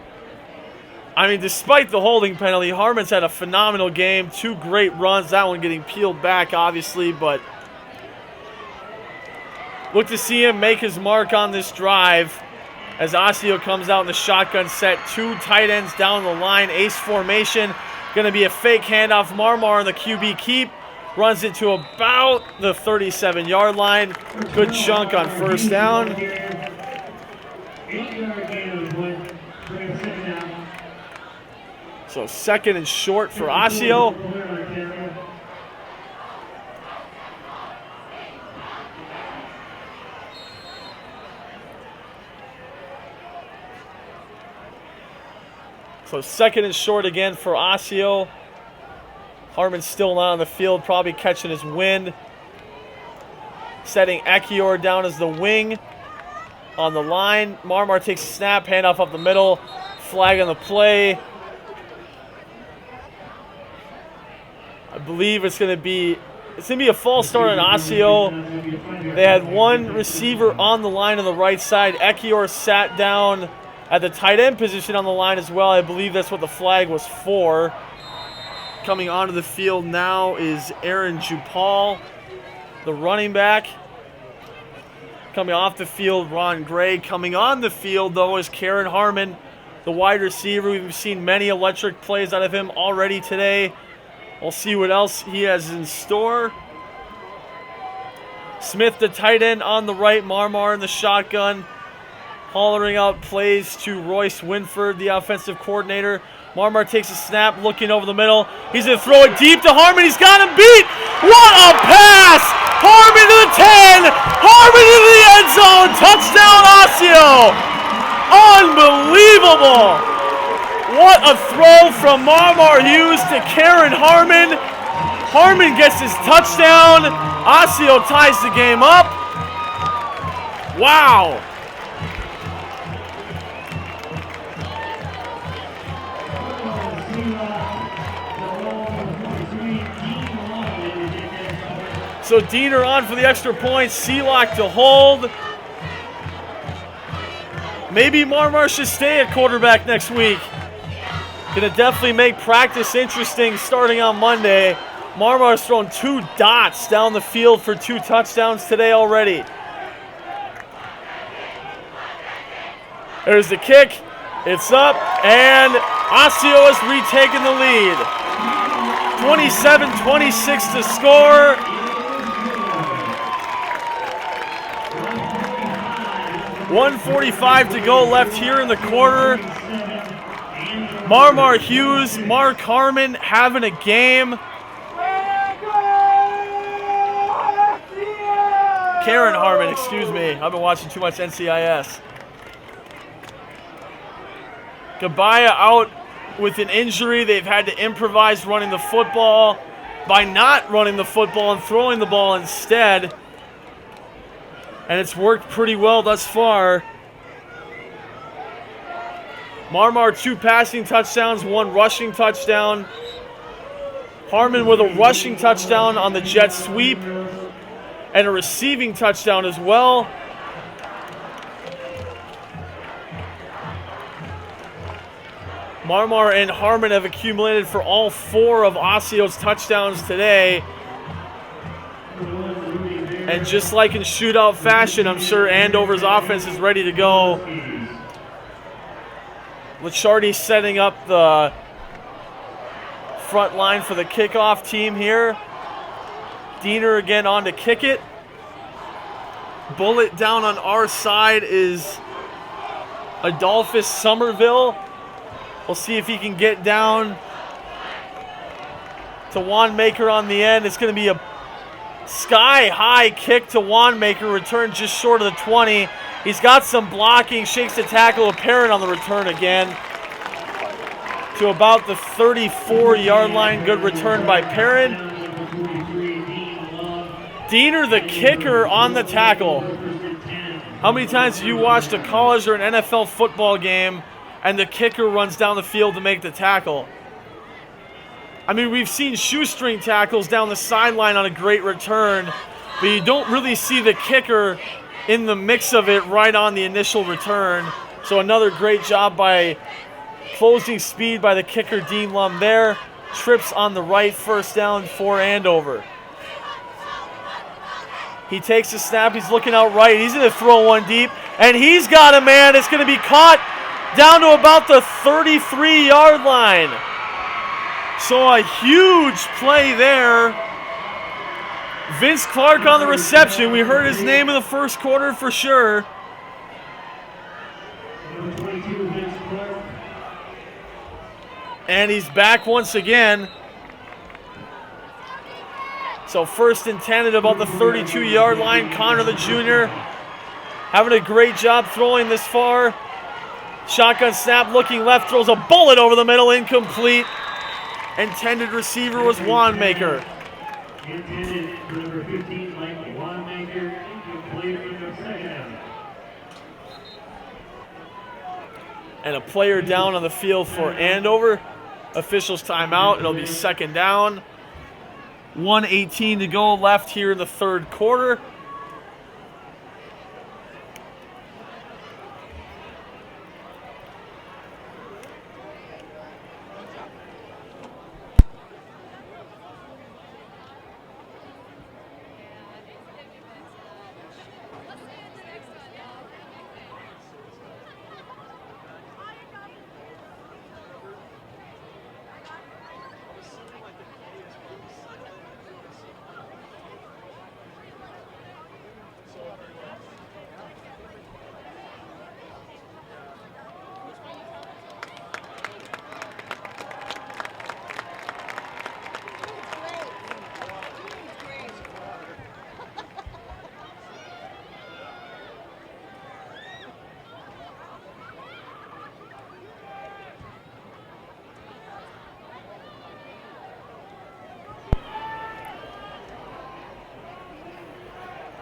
I mean, despite the holding penalty, Harmon's had a phenomenal game. 2 great runs. That one getting peeled back, obviously, but look to see him make his mark on this drive. as Osseo comes out in the shotgun set. 2 tight ends down the line, ace formation. Going to be a fake handoff. Marmar on the QB keep. Runs it to about the 37-yard line. Good chunk on first down. 8-yard gain on the play. Bring a second down. So second and short for Osseo. So second and short again for Osseo. Harmon's still not on the field, probably catching his wind. Setting Ekior down as the wing on the line. Marmar takes a snap, handoff up the middle. Flag on the play. I believe it's gonna be a false start on Osseo. They had one receiver on the line on the right side. Ekior sat down at the tight end position on the line as well. I believe that's what the flag was for. Coming onto the field now is Aaron Jupal, the running back. Coming off the field, Ron Gray. Coming on the field, though, is Karen Harmon, the wide receiver. We've seen many electric plays out of him already today. We'll see what else he has in store. Smith, the tight end, on the right. Marmar in the shotgun. Hollering out plays to Royce Winford, the offensive coordinator. Marmar takes a snap, looking over the middle. He's going to throw it deep to Harmon. He's got him beat. What a pass! Harmon to the 10. Harmon into the end zone. Touchdown, Osseo. Unbelievable. What a throw from Marmar Hughes to Karen Harmon. Harmon gets his touchdown. Osseo ties the game up. Wow. So Diener on for the extra point. Seelock to hold. Maybe Marmar should stay at quarterback next week. Gonna definitely make practice interesting starting on Monday. Marmar's thrown 2 dots down the field for 2 touchdowns today already. There's the kick. It's up, and Osseo has retaken the lead. 27-26 to score. .145 to go left here in the quarter. Marmar Hughes, Mark Harmon having a game. Karen Harmon, excuse me. I've been watching too much NCIS. Gabaya out with an injury. They've had to improvise running the football by not running the football and throwing the ball instead. And it's worked pretty well thus far. Marmar 2 passing touchdowns, 1 rushing touchdown. Harmon with a rushing touchdown on the jet sweep and a receiving touchdown as well. Marmar and Harmon have accumulated for all 4 of Osseo's touchdowns today. And just like in shootout fashion, I'm sure Andover's offense is ready to go. Licciardi setting up the front line for the kickoff team here. Diener again on to kick it. Bullet down on our side is Adolphus Somerville. We'll see if he can get down to Wanmaker on the end. It's going to be a sky-high kick to Wanmaker, return just short of the 20. He's got some blocking, shakes the tackle of Perrin on the return again to about the 34-yard line. Good return by Perrin. Diener, the kicker, on the tackle. How many times have you watched a college or an NFL football game and the kicker runs down the field to make the tackle? I mean, we've seen shoestring tackles down the sideline on a great return, but you don't really see the kicker in the mix of it right on the initial return. So another great job by closing speed by the kicker, Dean Lum there. Trips on the right, first down for Andover. He takes a snap, he's looking out right, he's going to throw one deep. And he's got a man. It's going to be caught down to about the 33-yard line. So a huge play there. Vince Clark on the reception. We heard his name in the first quarter for sure. Number 22, Vince Clark. And he's back once again. So 1st and 10 at about the 32-yard line. Connor the junior having a great job throwing this far. Shotgun snap, looking left, throws a bullet over the middle, incomplete. Intended receiver was Wanamaker. Intended for number 15, Mike Wanamaker, incomplete for the 2nd down. And a player down on the field for Andover. Officials timeout. It'll be 2nd down. 1:18 to go left here in the 3rd quarter.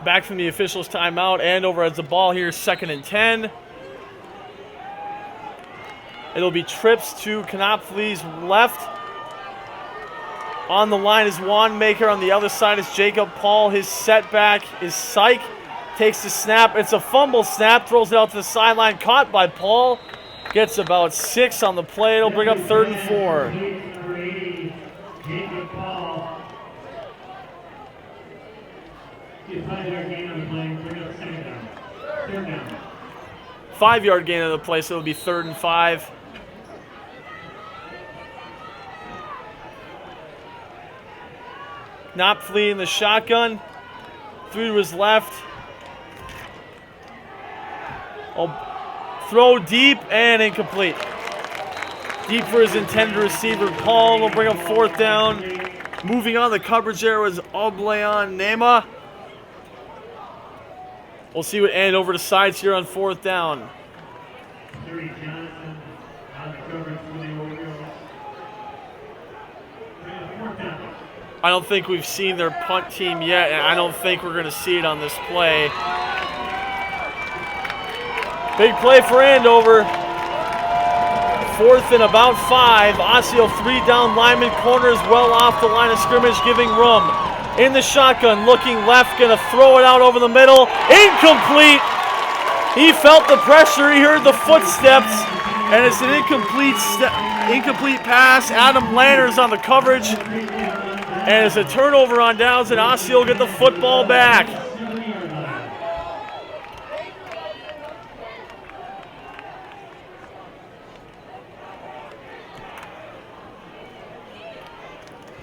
Back from the officials' timeout. Andover has the ball here, 2nd and 10. It'll be trips to Knopfle's left. On the line is Wanamaker. On the other side is Jacob Paul. His setback is Syke. Takes the snap. It's a fumble snap. Throws it out to the sideline. Caught by Paul. Gets about 6 on the play. It'll bring up 3rd and 4. Number 80, Jacob Paul. 5-yard gain on the play, bring up 2nd down. 3rd down. 5-yard gain of the play, so it'll be 3rd and 5. Knopfle in the shotgun. Through to his left. Throw deep and incomplete. Deep for his intended receiver, Paul. Will bring up 4th down. Moving on the coverage there was Obleon Nema. We'll see what Andover decides here on 4th down. Terry Johnson on the coverage for the Orioles. 4th down. I don't think we've seen their punt team yet, and I don't think we're going to see it on this play. Big play for Andover. 4th and about 5. Osseo 3-down lineman, corners well off the line of scrimmage, giving room. In the shotgun, looking left, going to throw it out over the middle. Incomplete. He felt the pressure. He heard the footsteps, and it's an incomplete pass. Adam Lanners on the coverage, and it's a turnover on downs, and Osseo will get the football back.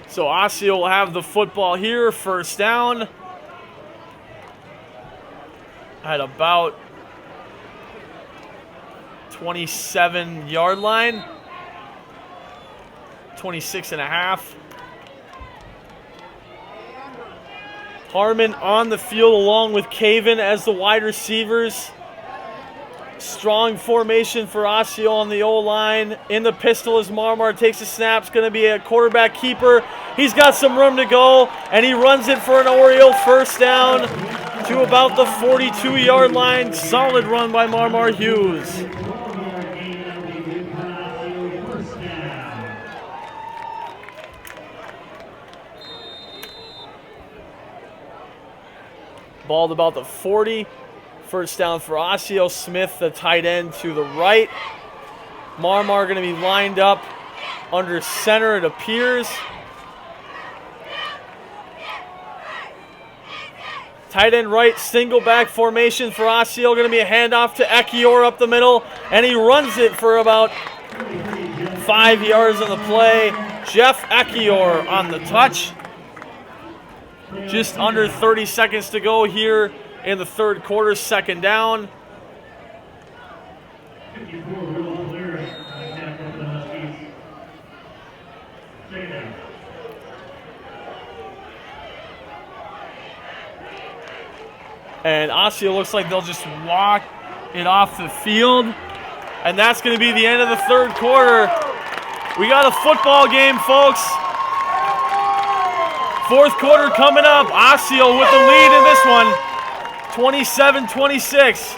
So Osseo will have the football here, 1st down. At about 27-yard line. 26 and a half. Harmon on the field along with Caven as the wide receivers. Strong formation for Osseo on the O-line. In the pistol as Marmar takes a snap. It's going to be a quarterback keeper. He's got some room to go, and he runs it for an Oriole 1st down to about the 42-yard line. Solid run by Marmar Hughes. Balled about the 40. 1st down for Osseo. Smith, the tight end, to the right. Marmar going to be lined up under center, it appears. Tight end right, single back formation for Osseo. Going to be a handoff to Ekior up the middle, and he runs it for about 5 yards on the play. Jeff Ekior on the touch. Just under 30 seconds to go here in the third quarter, second down. And Osseo looks like they'll just walk it off the field. And that's going to be the end of the third quarter. We got a football game, folks. Fourth quarter coming up. Osseo with the lead in this one. 27-26.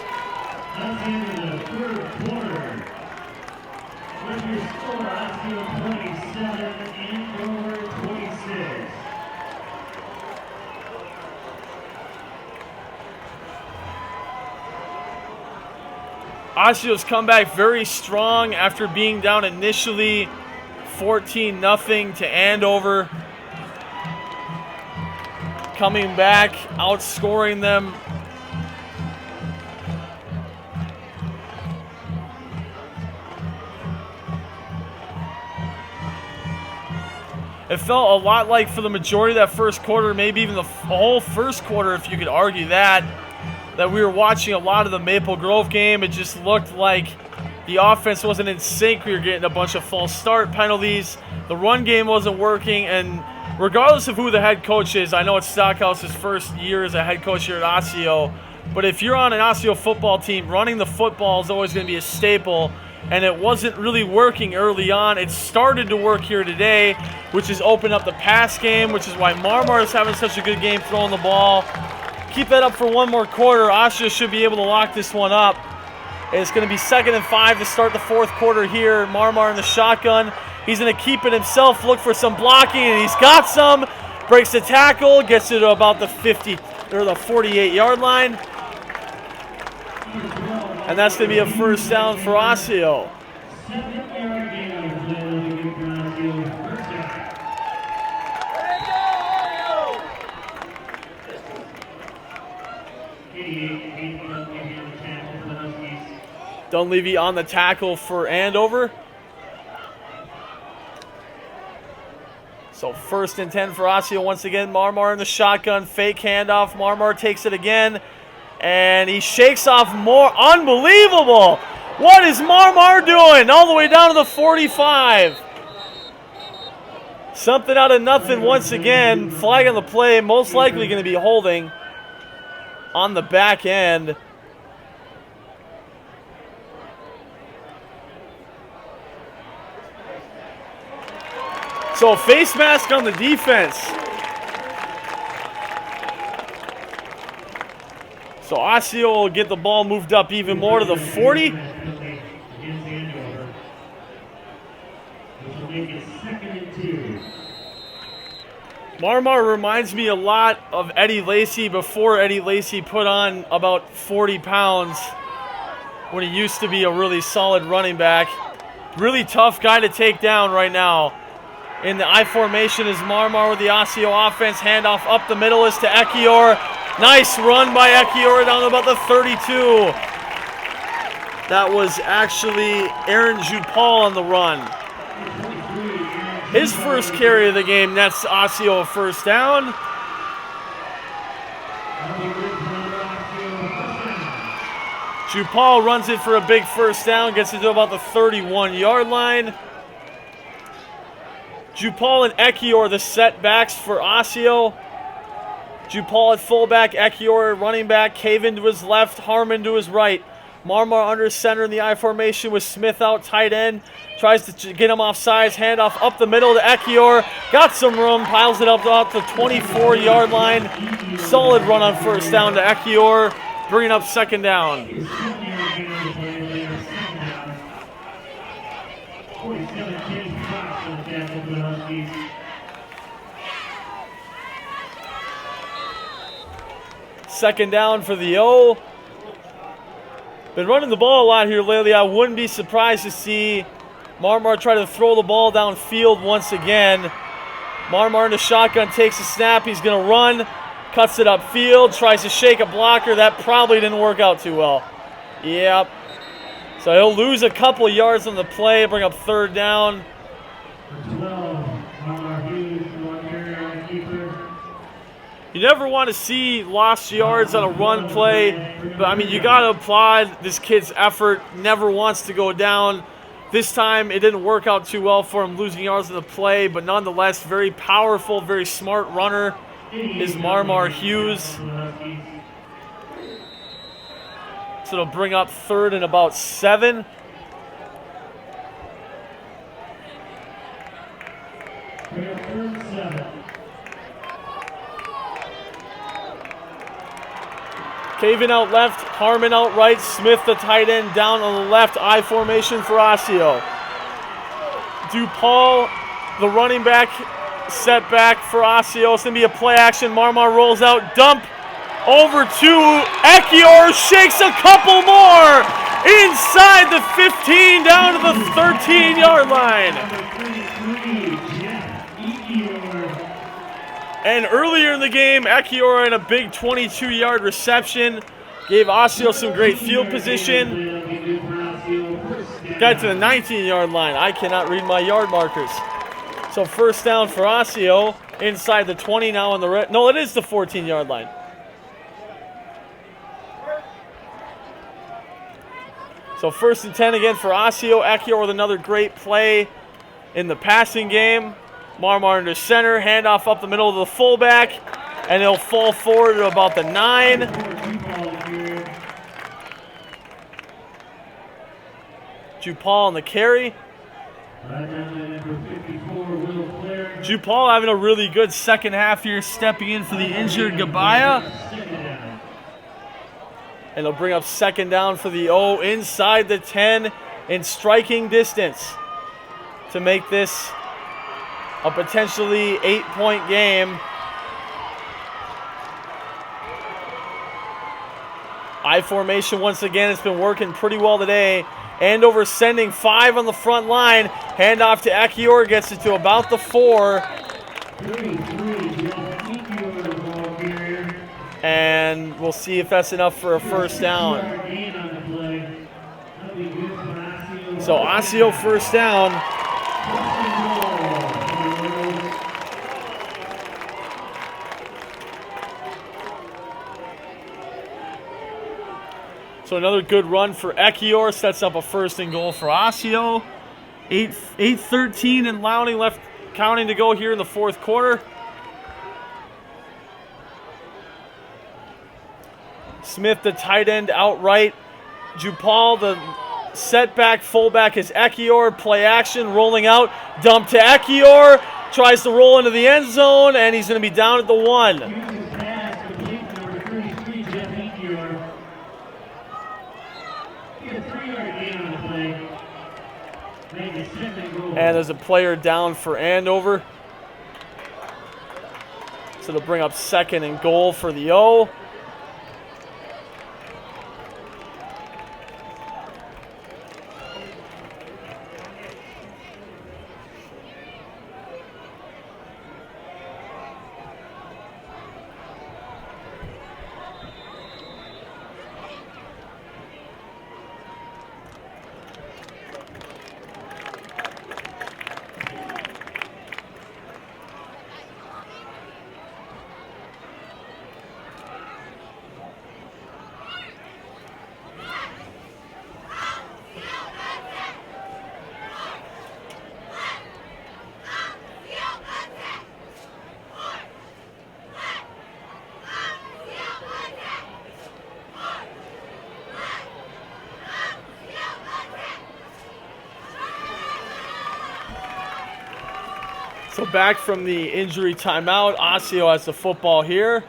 Osseo's come back very strong after being down initially 14-0 to Andover. Coming back, outscoring them. It felt a lot like for the majority of that first quarter, maybe even the whole first quarter, if you could argue that we were watching a lot of the Maple Grove game. It just looked like the offense wasn't in sync. We were getting a bunch of false start penalties. The run game wasn't working, and regardless of who the head coach is, I know it's Stockhouse's first year as a head coach here at Osseo, but if you're on an Osseo football team, running the football is always going to be a staple, and it wasn't really working early on. It started to work here today, which is open up the pass game, which is why Marmar is having such a good game throwing the ball. Keep that up for one more quarter. Osseo should be able to lock this one up. It's going to be 2nd and 5 to start the fourth quarter here. Marmar in the shotgun. He's going to keep it himself, look for some blocking, and he's got some. Breaks the tackle, gets it to about the 50 or the 48-yard line. And that's going to be a first down for Osseo. Dunleavy on the tackle for Andover. So 1st and 10 for Osseo once again. Marmar in the shotgun, fake handoff. Marmar takes it again, and he shakes off more. Unbelievable! What is Marmar doing? All the way down to the 45. Something out of nothing once again. Flag on the play, most likely going to be holding on the back end. So face mask on the defense. So Osseo will get the ball moved up even more to the 40. Marmar reminds me a lot of Eddie Lacy before Eddie Lacy put on about 40 pounds when he used to be a really solid running back. Really tough guy to take down right now. In the I formation is Marmar with the Osseo offense. Handoff up the middle is to Ekior. Nice run by Ekior down to about the 32. That was actually Aaron Jupal on the run. His first carry of the game, that's Osseo a first down. Jupal runs it for a big first down, gets it to about the 31-yard line. Jupal and Ekior the setbacks for Osseo. Jupal at fullback, Ekior running back, Caven to his left, Harmon to his right. Marmar under center in the I formation with Smith out tight end. Tries to get him off sides, handoff up the middle to Ekior. Got some room, piles it up the 24-yard line. Solid run on first down to Ekior, bringing up second down. Second down for the O. Been running the ball a lot here lately. I wouldn't be surprised to see Marmar try to throw the ball downfield once again. Marmar in the shotgun takes a snap. He's going to run. Cuts it upfield, tries to shake a blocker. That probably didn't work out too well. Yep. So he'll lose a couple yards on the play, bring up third down. You never want to see lost yards on a run play, but I mean, you got to applaud this kid's effort. Never wants to go down. This time, it didn't work out too well for him, losing yards on the play, but nonetheless, very powerful, very smart runner is Marmar Hughes. So it'll bring up third and about 7. Caven out left, Harmon out right, Smith the tight end down on the left, I formation for Osseo. DuPaul, the running back, set back for Osseo. It's going to be a play action. Marmar rolls out, dump over to Ekior, shakes a couple more inside the 15 down to the 13-yard line. And earlier in the game, Ekior had a big 22-yard reception, gave Osseo some great field position. Got to the 19-yard line. I cannot read my yard markers. So first down for Osseo, inside the 20 now on the red. No, it is the 14-yard line. So first and 10 again for Osseo. Ekior with another great play in the passing game. Marmar into center, handoff up the middle of the fullback, and he'll fall forward to about the 9. DuPaul on the carry. DuPaul having a really good second half here, stepping in for the injured Gabaya. And they'll bring up second down for the O inside the 10 in striking distance to make this a potentially 8-point game. I formation once again. It's been working pretty well today. Andover sending 5 on the front line. Handoff to Ekior, gets it to about the 4. And we'll see if that's enough for a first down. So Osseo first down. So another good run for Ekior, sets up a first and goal for Osseo. 8:13 and Lowney left counting to go here in the fourth quarter. Smith, the tight end, outright. DuPaul, the setback fullback is Ekior. Play action, rolling out, dump to Ekior. Tries to roll into the end zone, and he's going to be down at the 1. And there's a player down for Andover. So they'll bring up second and goal for the O. So back from the injury timeout, Osseo has the football here.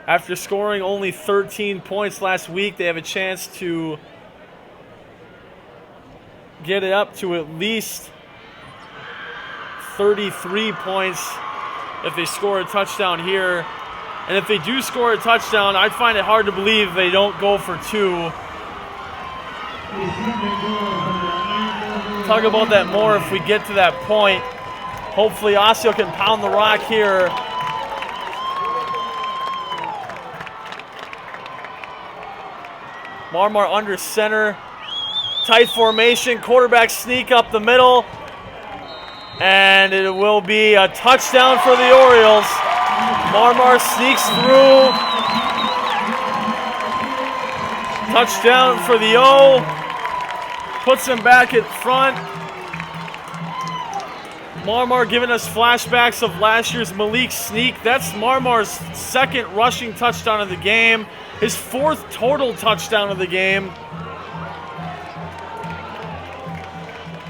After scoring only 13 points last week, they have a chance to get it up to at least 33 points if they score a touchdown here. And if they do score a touchdown, I'd find it hard to believe they don't go for 2. Talk about that more if we get to that point. Hopefully Osseo can pound the rock here. Marmar under center. Tight formation, quarterback sneak up the middle. And it will be a touchdown for the Orioles. Marmar sneaks through. Touchdown for the O. Puts him back in front. Marmar giving us flashbacks of last year's Malik sneak. That's Marmar's second rushing touchdown of the game. His fourth total touchdown of the game.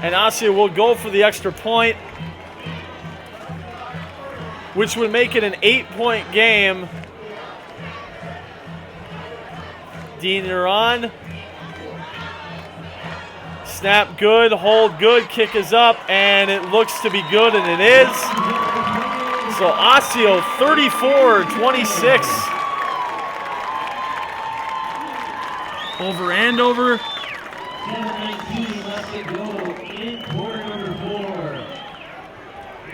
And Osseo will go for the extra point, which would make it an 8-point game. Diener on. Snap good, hold good, kick is up, and it looks to be good, and it is. So Osseo 34-26 over Andover. 7:19 left to go in quarter number 4.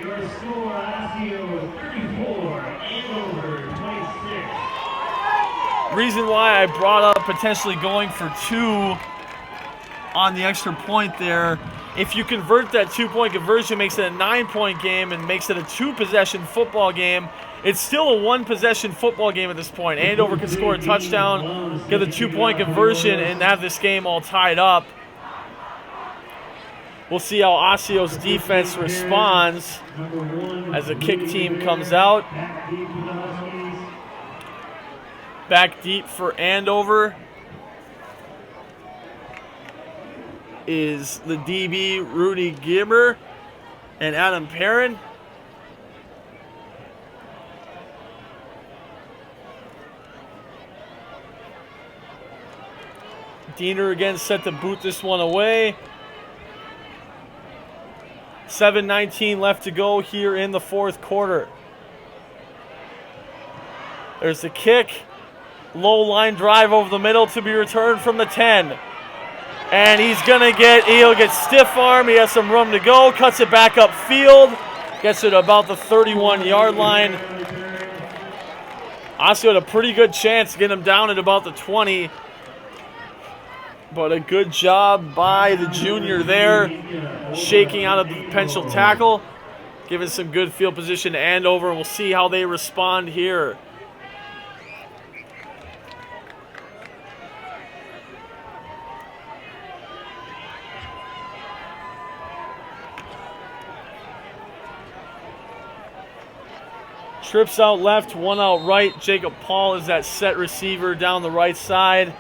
Your score, Osseo 34, Andover 26. Reason why I brought up potentially going for 2 on the extra point there. If you convert that 2-point conversion, makes it a 9-point game and makes it a 2-possession football game. It's still a 1-possession football game at this point. Andover can score a touchdown, get a 2-point conversion, and have this game all tied up. We'll see how Osseo's defense responds as the kick team comes out. Back deep for Andover is the DB Rudy Gibber and Adam Perrin. Diener again set to boot this one away. 7:19 left to go here in the fourth quarter. There's the kick. Low line drive over the middle to be returned from the 10. And he'll get stiff arm. He has some room to go. Cuts it back upfield. Gets it about the 31-yard line. Osseo had a pretty good chance to get him down at about the 20. But a good job by the junior there, shaking out a potential tackle, giving some good field position to Andover. We'll see how they respond here. Trips out left, one out right. Jacob Paul is that set receiver down the right side.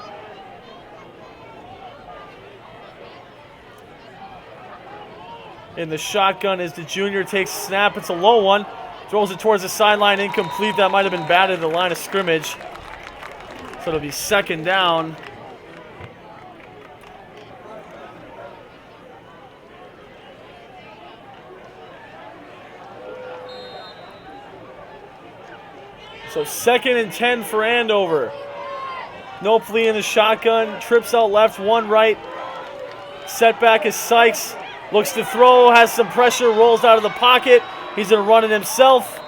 In the shotgun as the junior takes a snap. It's a low one. Throws it towards the sideline, incomplete. That might have been batted at the line of scrimmage. So it'll be second down. So 2nd and 10 for Andover. No plea in the shotgun. Trips out left, one right. Setback is Sykes. Looks to throw, has some pressure, rolls out of the pocket. He's going to run it himself.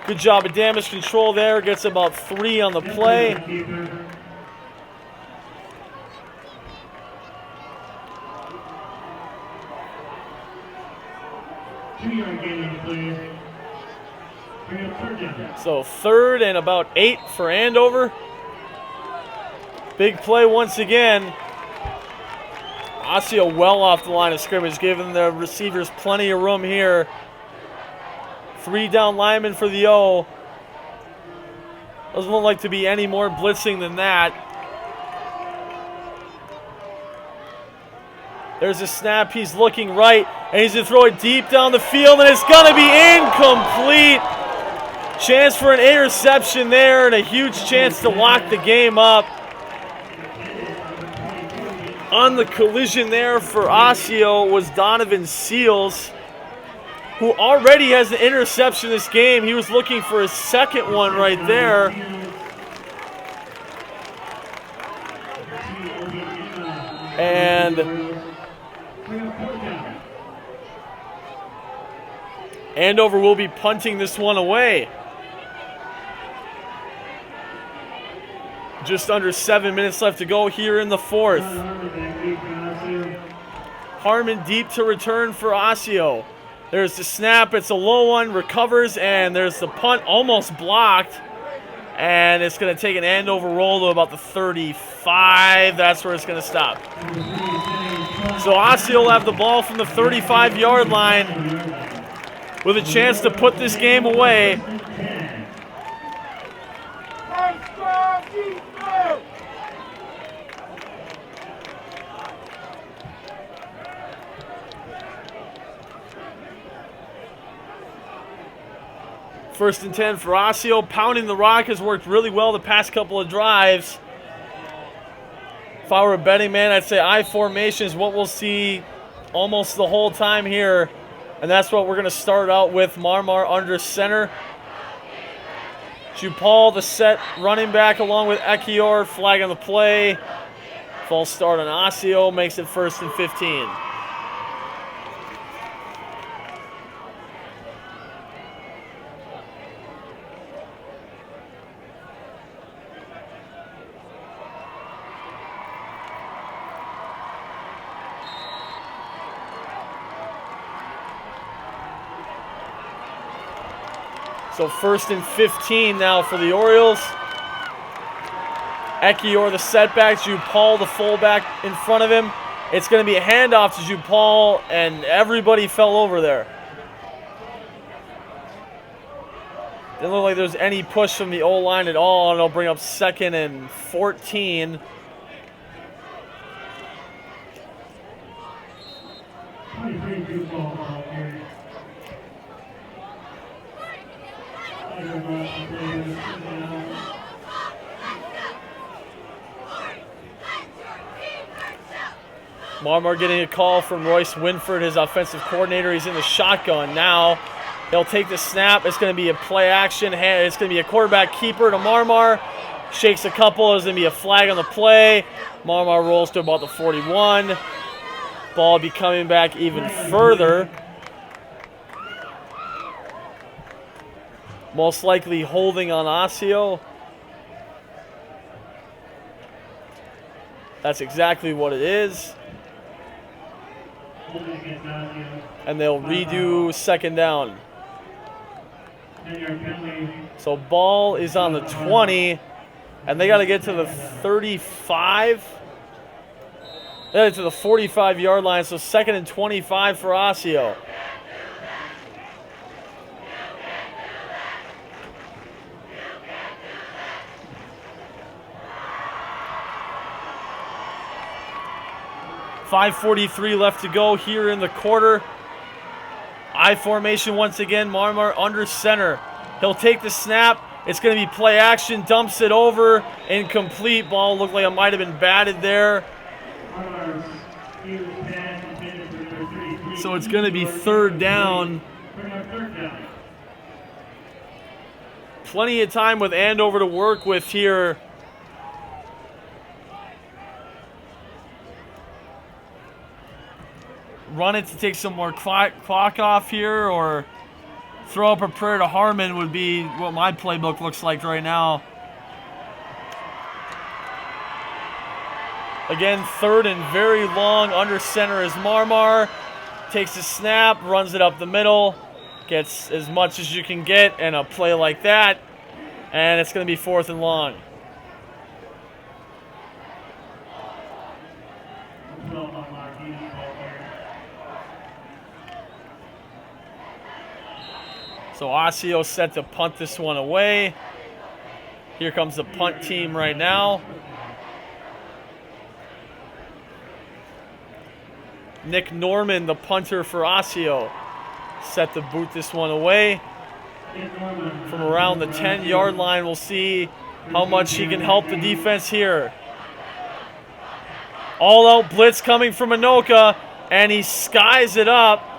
Good job of damage control there. Gets about 3 on the play. So 3rd and about 8 for Andover. Big play once again. Osseo well off the line of scrimmage, giving the receivers plenty of room here. 3 down linemen for the O. Doesn't look like to be any more blitzing than that. There's a snap. He's looking right, and he's going to throw it deep down the field, and it's going to be incomplete. Chance for an interception there, and a huge chance to lock the game up. On the collision there for Osseo was Donovan Seals, who already has an interception this game. He was looking for his second one right there. And Andover will be punting this one away. Just under 7 minutes left to go here in the fourth. Harmon deep to return for Osseo. There's the snap. It's a low one. Recovers, and there's the punt almost blocked. And it's going to take an Andover roll to about the 35. That's where it's going to stop. So Osseo will have the ball from the 35-yard line with a chance to put this game away. First and 10 for Osseo. Pounding the rock has worked really well the past couple of drives. If I were a betting man, I'd say I formation is what we'll see almost the whole time here. And that's what we're going to start out with. Marmar under center. Jupal, the set running back, along with Ekior, flag on the play. False start on Osseo, makes it 1st and 15. So 1st and 15 now for the Orioles. Ekior, the setback. Jupal, the fullback, in front of him. It's going to be a handoff to Jupal, and everybody fell over there. Didn't look like there's any push from the O-line at all, and it'll bring up 2nd and 14. Marmar getting a call from Royce Winford, his offensive coordinator. He's in the shotgun now. He'll take the snap. It's going to be a play action. It's going to be a quarterback keeper to Marmar. Shakes a couple. There's going to be a flag on the play. Marmar rolls to about the 41. Ball will be coming back even further. Most likely holding on Osseo. That's exactly what it is. And they'll redo 2nd down. So ball is on the 20, and they got to get to the 35. They got to the 45-yard line, so 2nd and 25 for Osseo. .543 left to go here in the quarter. I formation once again. Marmar under center. He'll take the snap. It's going to be play action. Dumps it over. Incomplete. Ball looked like it might have been batted there. So it's going to be 3rd down. Plenty of time with Andover to work with here. Run it to take some more clock off here, or throw up a prayer to Harmon would be what my playbook looks like right now. Again, 3rd and very long. Under center is Marmar. Takes the snap, runs it up the middle, gets as much as you can get in a play like that, and it's going to be 4th and long. So Osseo set to punt this one away. Here comes the punt team right now. Nick Norman, the punter for Osseo, set to boot this one away. From around the 10-yard line, we'll see how much he can help the defense here. All-out blitz coming from Anoka, and he skies it up.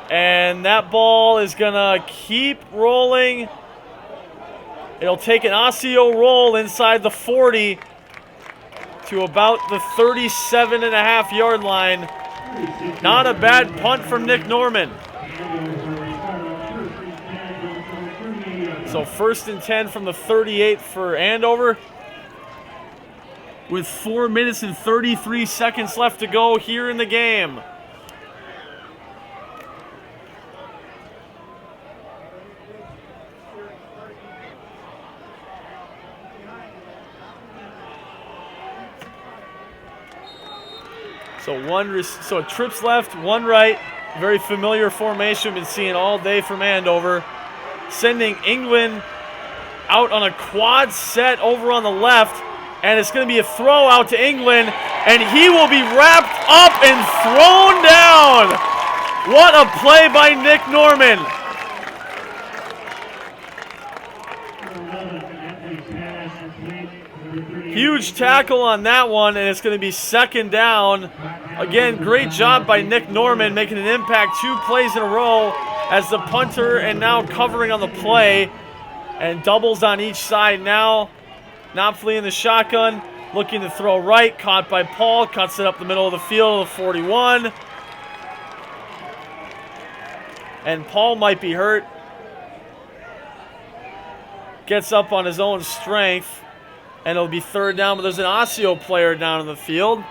And that ball is going to keep rolling. It'll take an Osseo roll inside the 40 to about the 37.5-yard line. Not a bad punt from Nick Norman. So 1st and 10 from the 38 for Andover. With 4 minutes and 33 seconds left to go here in the game. So trips left, one right. Very familiar formation we've been seeing all day from Andover. Sending England out on a quad set over on the left. And it's going to be a throw out to England. And he will be wrapped up and thrown down. What a play by Nick Norman. Huge tackle on that one, and it's going to be 2nd down. Again, great job by Nick Norman making an impact 2 plays in a row as the punter and now covering on the play. And doubles on each side now. Knopfler in the shotgun, looking to throw right, caught by Paul, cuts it up the middle of the field of the 41. And Paul might be hurt. Gets up on his own strength. And it'll be 3rd down, but there's an Osseo player down in the field.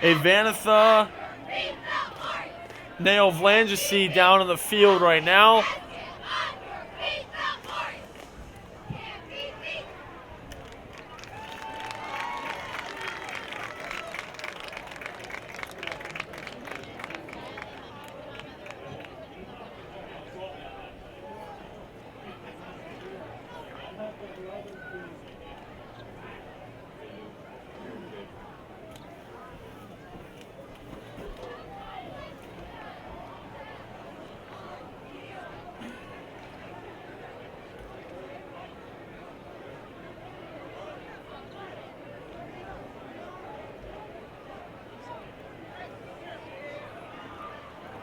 Avanatha Neovlangesy down in the field right now.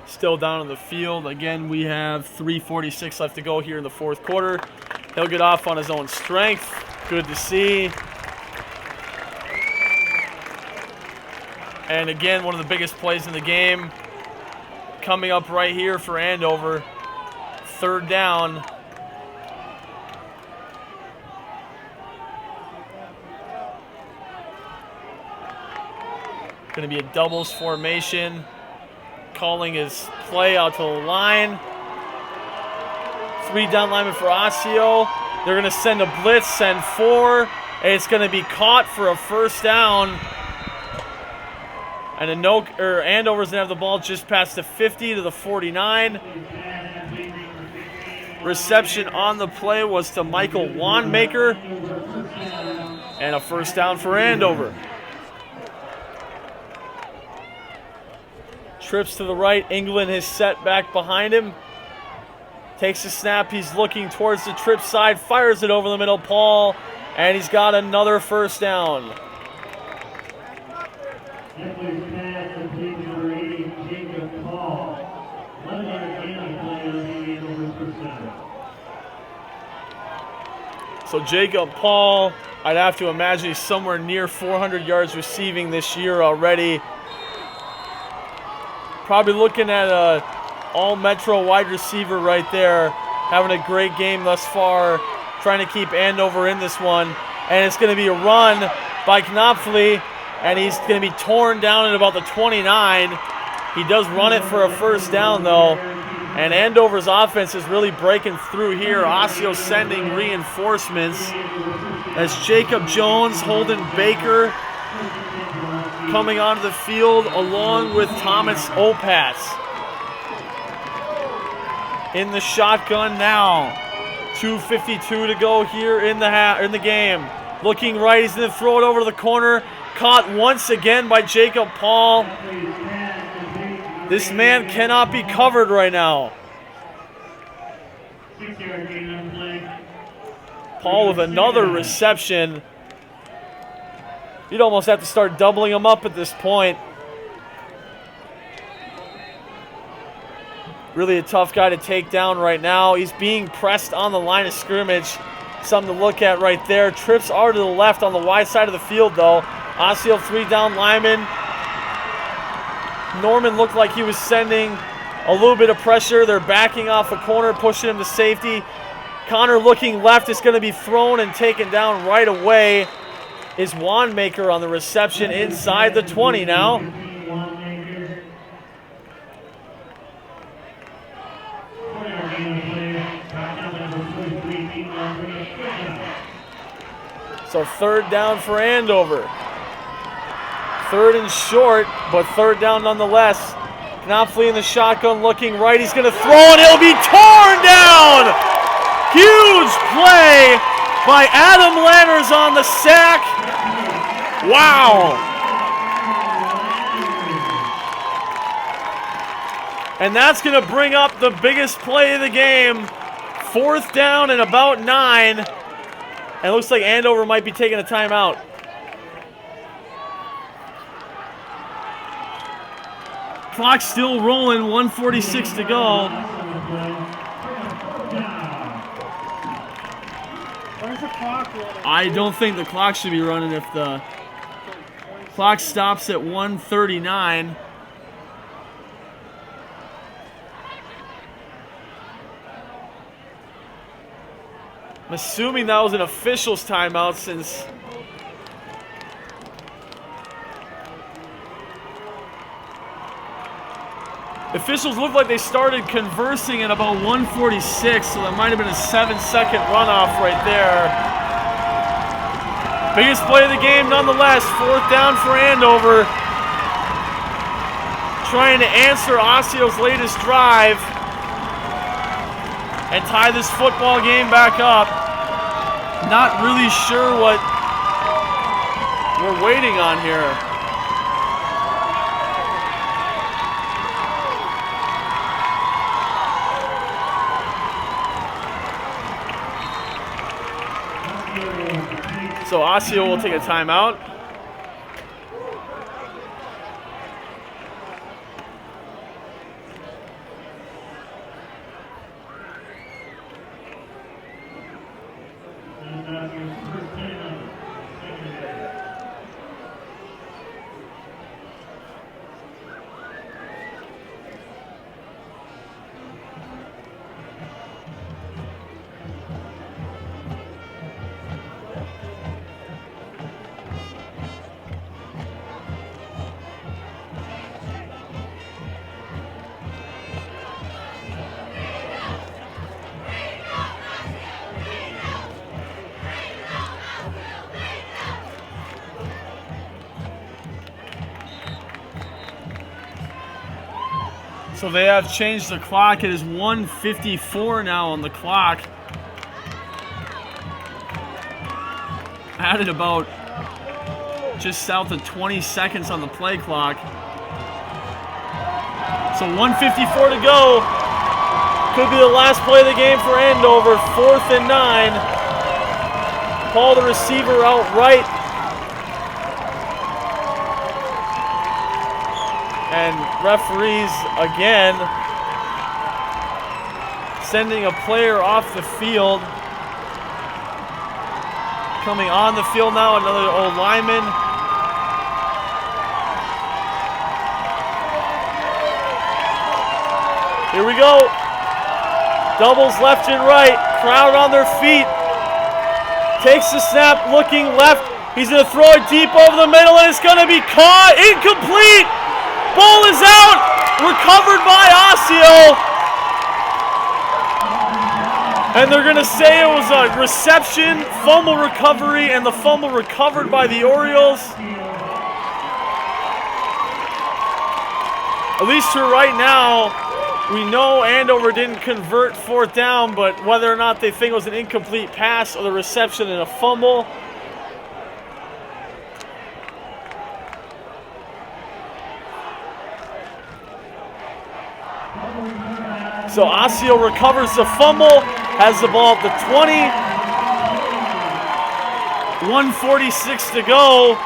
Still down on the field. Again, we have 3:46 left to go here in the 4th quarter. He'll get off on his own strength. Good to see. And again, one of the biggest plays in the game coming up right here for Andover. 3rd down. Going to be a doubles formation. Calling his play out to the line. 3 down linemen for Osseo. They're going to send a blitz, send 4. And it's going to be caught for a 1st down. And Andover's going to have the ball just past the 50 to the 49. Reception on the play was to Michael Wanmaker. And a 1st down for Andover. Trips to the right. England has set back behind him. Takes a snap. He's looking towards the trip side. Fires it over the middle. Paul. And he's got another 1st down. So Jacob Paul, I'd have to imagine he's somewhere near 400 yards receiving this year already. Probably looking at a all-metro wide receiver right there. Having a great game thus far. Trying to keep Andover in this one. And it's going to be a run by Knopfler. And he's going to be torn down at about the 29. He does run it for a 1st down, though. And Andover's offense is really breaking through here. Osseo sending reinforcements. As Jacob Jones, Holden Baker coming onto the field along with Thomas Opatz. In the shotgun now. 2:52 to go here in the game. Looking right, he's going to throw it over to the corner. Caught once again by Jacob Paul. This man cannot be covered right now. Paul with another reception. You'd almost have to start doubling him up at this point. Really a tough guy to take down right now. He's being pressed on the line of scrimmage. Something to look at right there. Trips are to the left on the wide side of the field, though. Osseo 3 down lineman. Norman looked like he was sending a little bit of pressure. They're backing off a corner, pushing him to safety. Connor looking left. Is going to be thrown and taken down right away. Is Wanmaker on the reception inside the 20 now. So third down for Andover. Third and short, but third down nonetheless. Knopfler in the shotgun looking right. He's going to throw and it'll be torn down. Huge play by Adam Lanners on the sack. Wow. And that's going to bring up the biggest play of the game. Fourth down and about 9. And it looks like Andover might be taking a timeout. Clock still rolling, 1:46 to go. Where's the clock rolling? I don't think the clock should be running if the clock stops at 1:39. I'm assuming that was an official's timeout since officials look like they started conversing at about 1:46, so that might have been a 7-second runoff right there. Biggest play of the game nonetheless. Fourth down for Andover. Trying to answer Osseo's latest drive and tie this football game back up. Not really sure what we're waiting on here. So Osseo will take a timeout. So they have changed the clock. It is 1:54 now on the clock. Added about just south of 20 seconds on the play clock. So 1:54 to go. Could be the last play of the game for Andover. 4th and 9. Call the receiver out right. And referees again sending a player off the field. Coming on the field now, another old lineman. Here we go. Doubles left and right. Crowd on their feet. Takes the snap, looking left. He's going to throw it deep over the middle, and it's going to be caught. Incomplete. Ball is out. Recovered by Osseo. And they're going to say it was a reception, fumble recovery, and the fumble recovered by the Orioles. At least for right now, we know Andover didn't convert 4th down, but whether or not they think it was an incomplete pass or the reception and a fumble. So Osseo recovers the fumble, has the ball at the 20. 1:46 to go.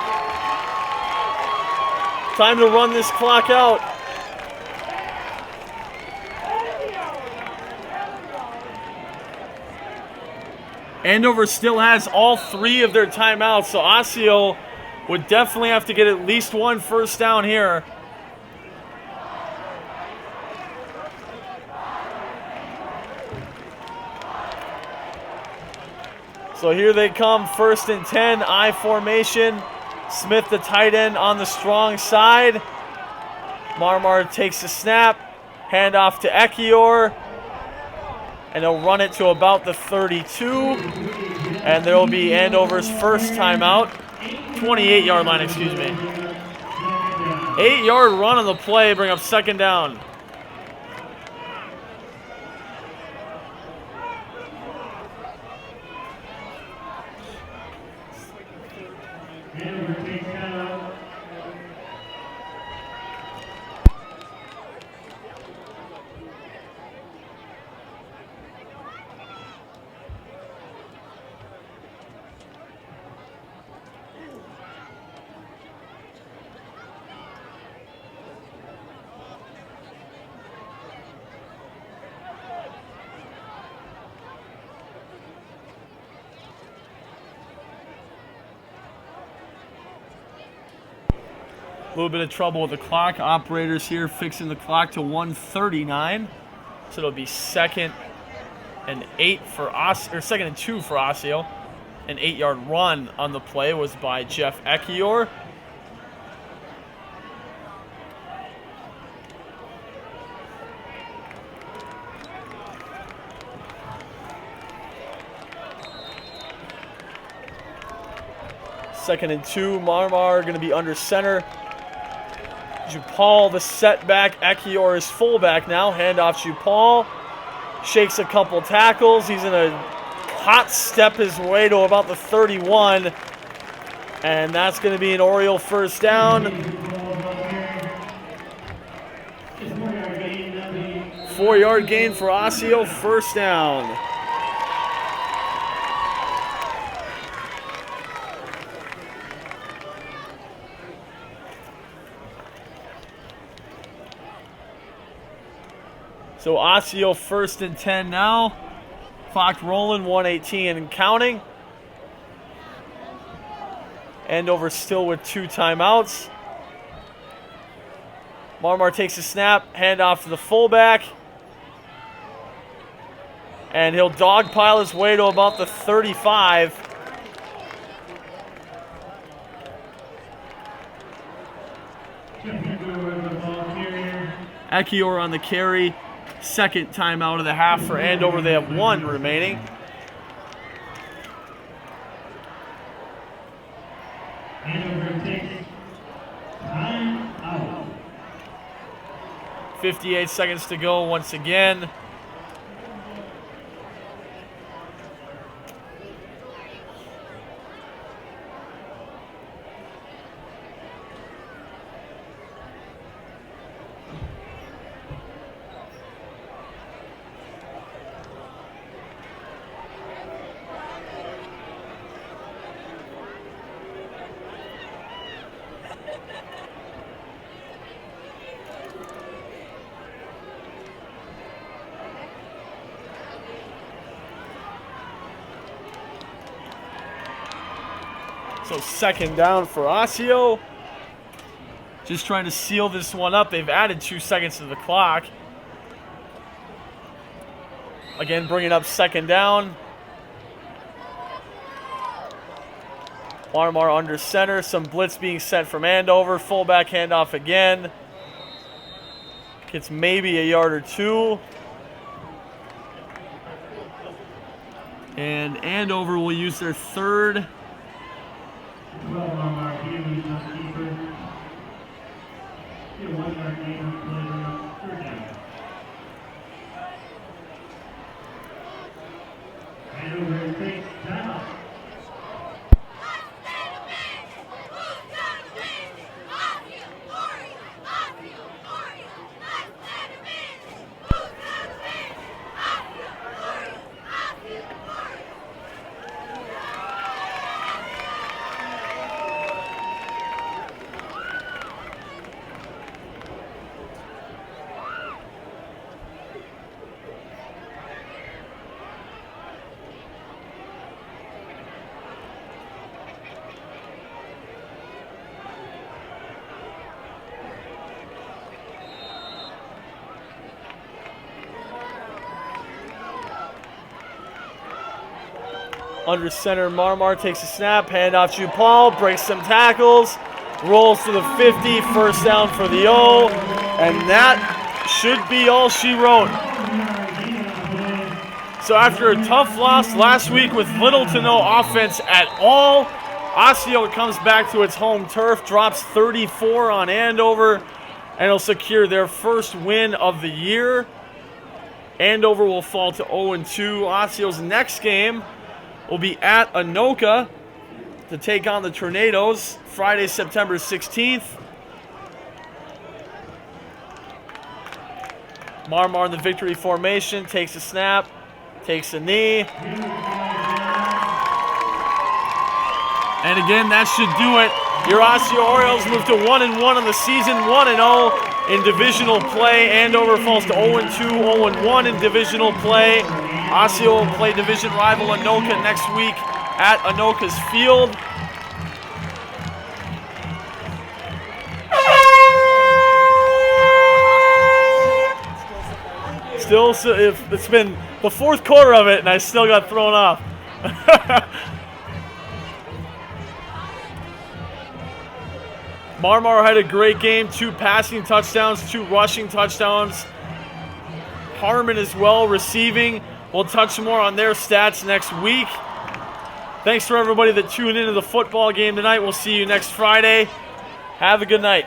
Time to run this clock out. Andover still has all 3 of their timeouts, so Osseo would definitely have to get at least one first down here. So here they come, 1st and 10, I formation. Smith, the tight end, on the strong side. Marmar takes the snap, handoff to Ekior, and they'll run it to about the 32. And there will be Andover's first timeout, 28-yard line, excuse me. 8-yard run on the play, bring up 2nd down. A little bit of trouble with the clock. Operators here fixing the clock to 1:39. So it'll be 2nd and 8 for Osseo, or 2nd and 2 for Osseo. An 8-yard run on the play was by Jeff Ekior. Second and 2, Marmar going to be under center. Jupal, the setback. Ekior is fullback now. Handoff Jupal. Shakes a couple tackles. He's in a hot step his way to about the 31. And that's going to be an Oriole first down. 4-yard gain for Osseo, first down. So Osseo 1st and 10 now. Clock rolling, 1:18 and counting. Andover still with 2 timeouts. Marmar takes a snap, handoff to the fullback. And he'll dogpile his way to about the 35. Ekior on the carry. 2nd timeout of the half for Andover. They have 1 remaining. Andover takes time out. 58 seconds to go once again. So 2nd down for Osseo. Just trying to seal this one up. They've added 2 seconds to the clock. Again, bringing up 2nd down. Marmar under center. Some blitz being sent from Andover. Fullback handoff again. Gets maybe a yard or 2. And Andover will use their 3rd. under center. Marmar takes a snap, hand off to Paul, breaks some tackles, rolls to the 50, first down for the O, and that should be all she wrote. So after a tough loss last week with little to no offense at all, Osseo comes back to its home turf, drops 34 on Andover, and will secure their first win of the year. Andover will fall to 0-2. Osceo's next game will be at Anoka to take on the Tornadoes Friday, September 16th. Marmar in the victory formation, takes a snap, takes a knee. And again, that should do it. Your Osseo Orioles move to 1-1 on the season, 1-0 in divisional play. Andover falls to 0-2, 0-1 in divisional play. Osseo will play division rival Anoka next week at Anoka's field. Still, it's been the fourth quarter of it, and I still got thrown off. Marmar had a great game, 2 passing touchdowns, 2 rushing touchdowns. Harmon as well receiving. We'll touch more on their stats next week. Thanks for everybody that tuned into the football game tonight. We'll see you next Friday. Have a good night.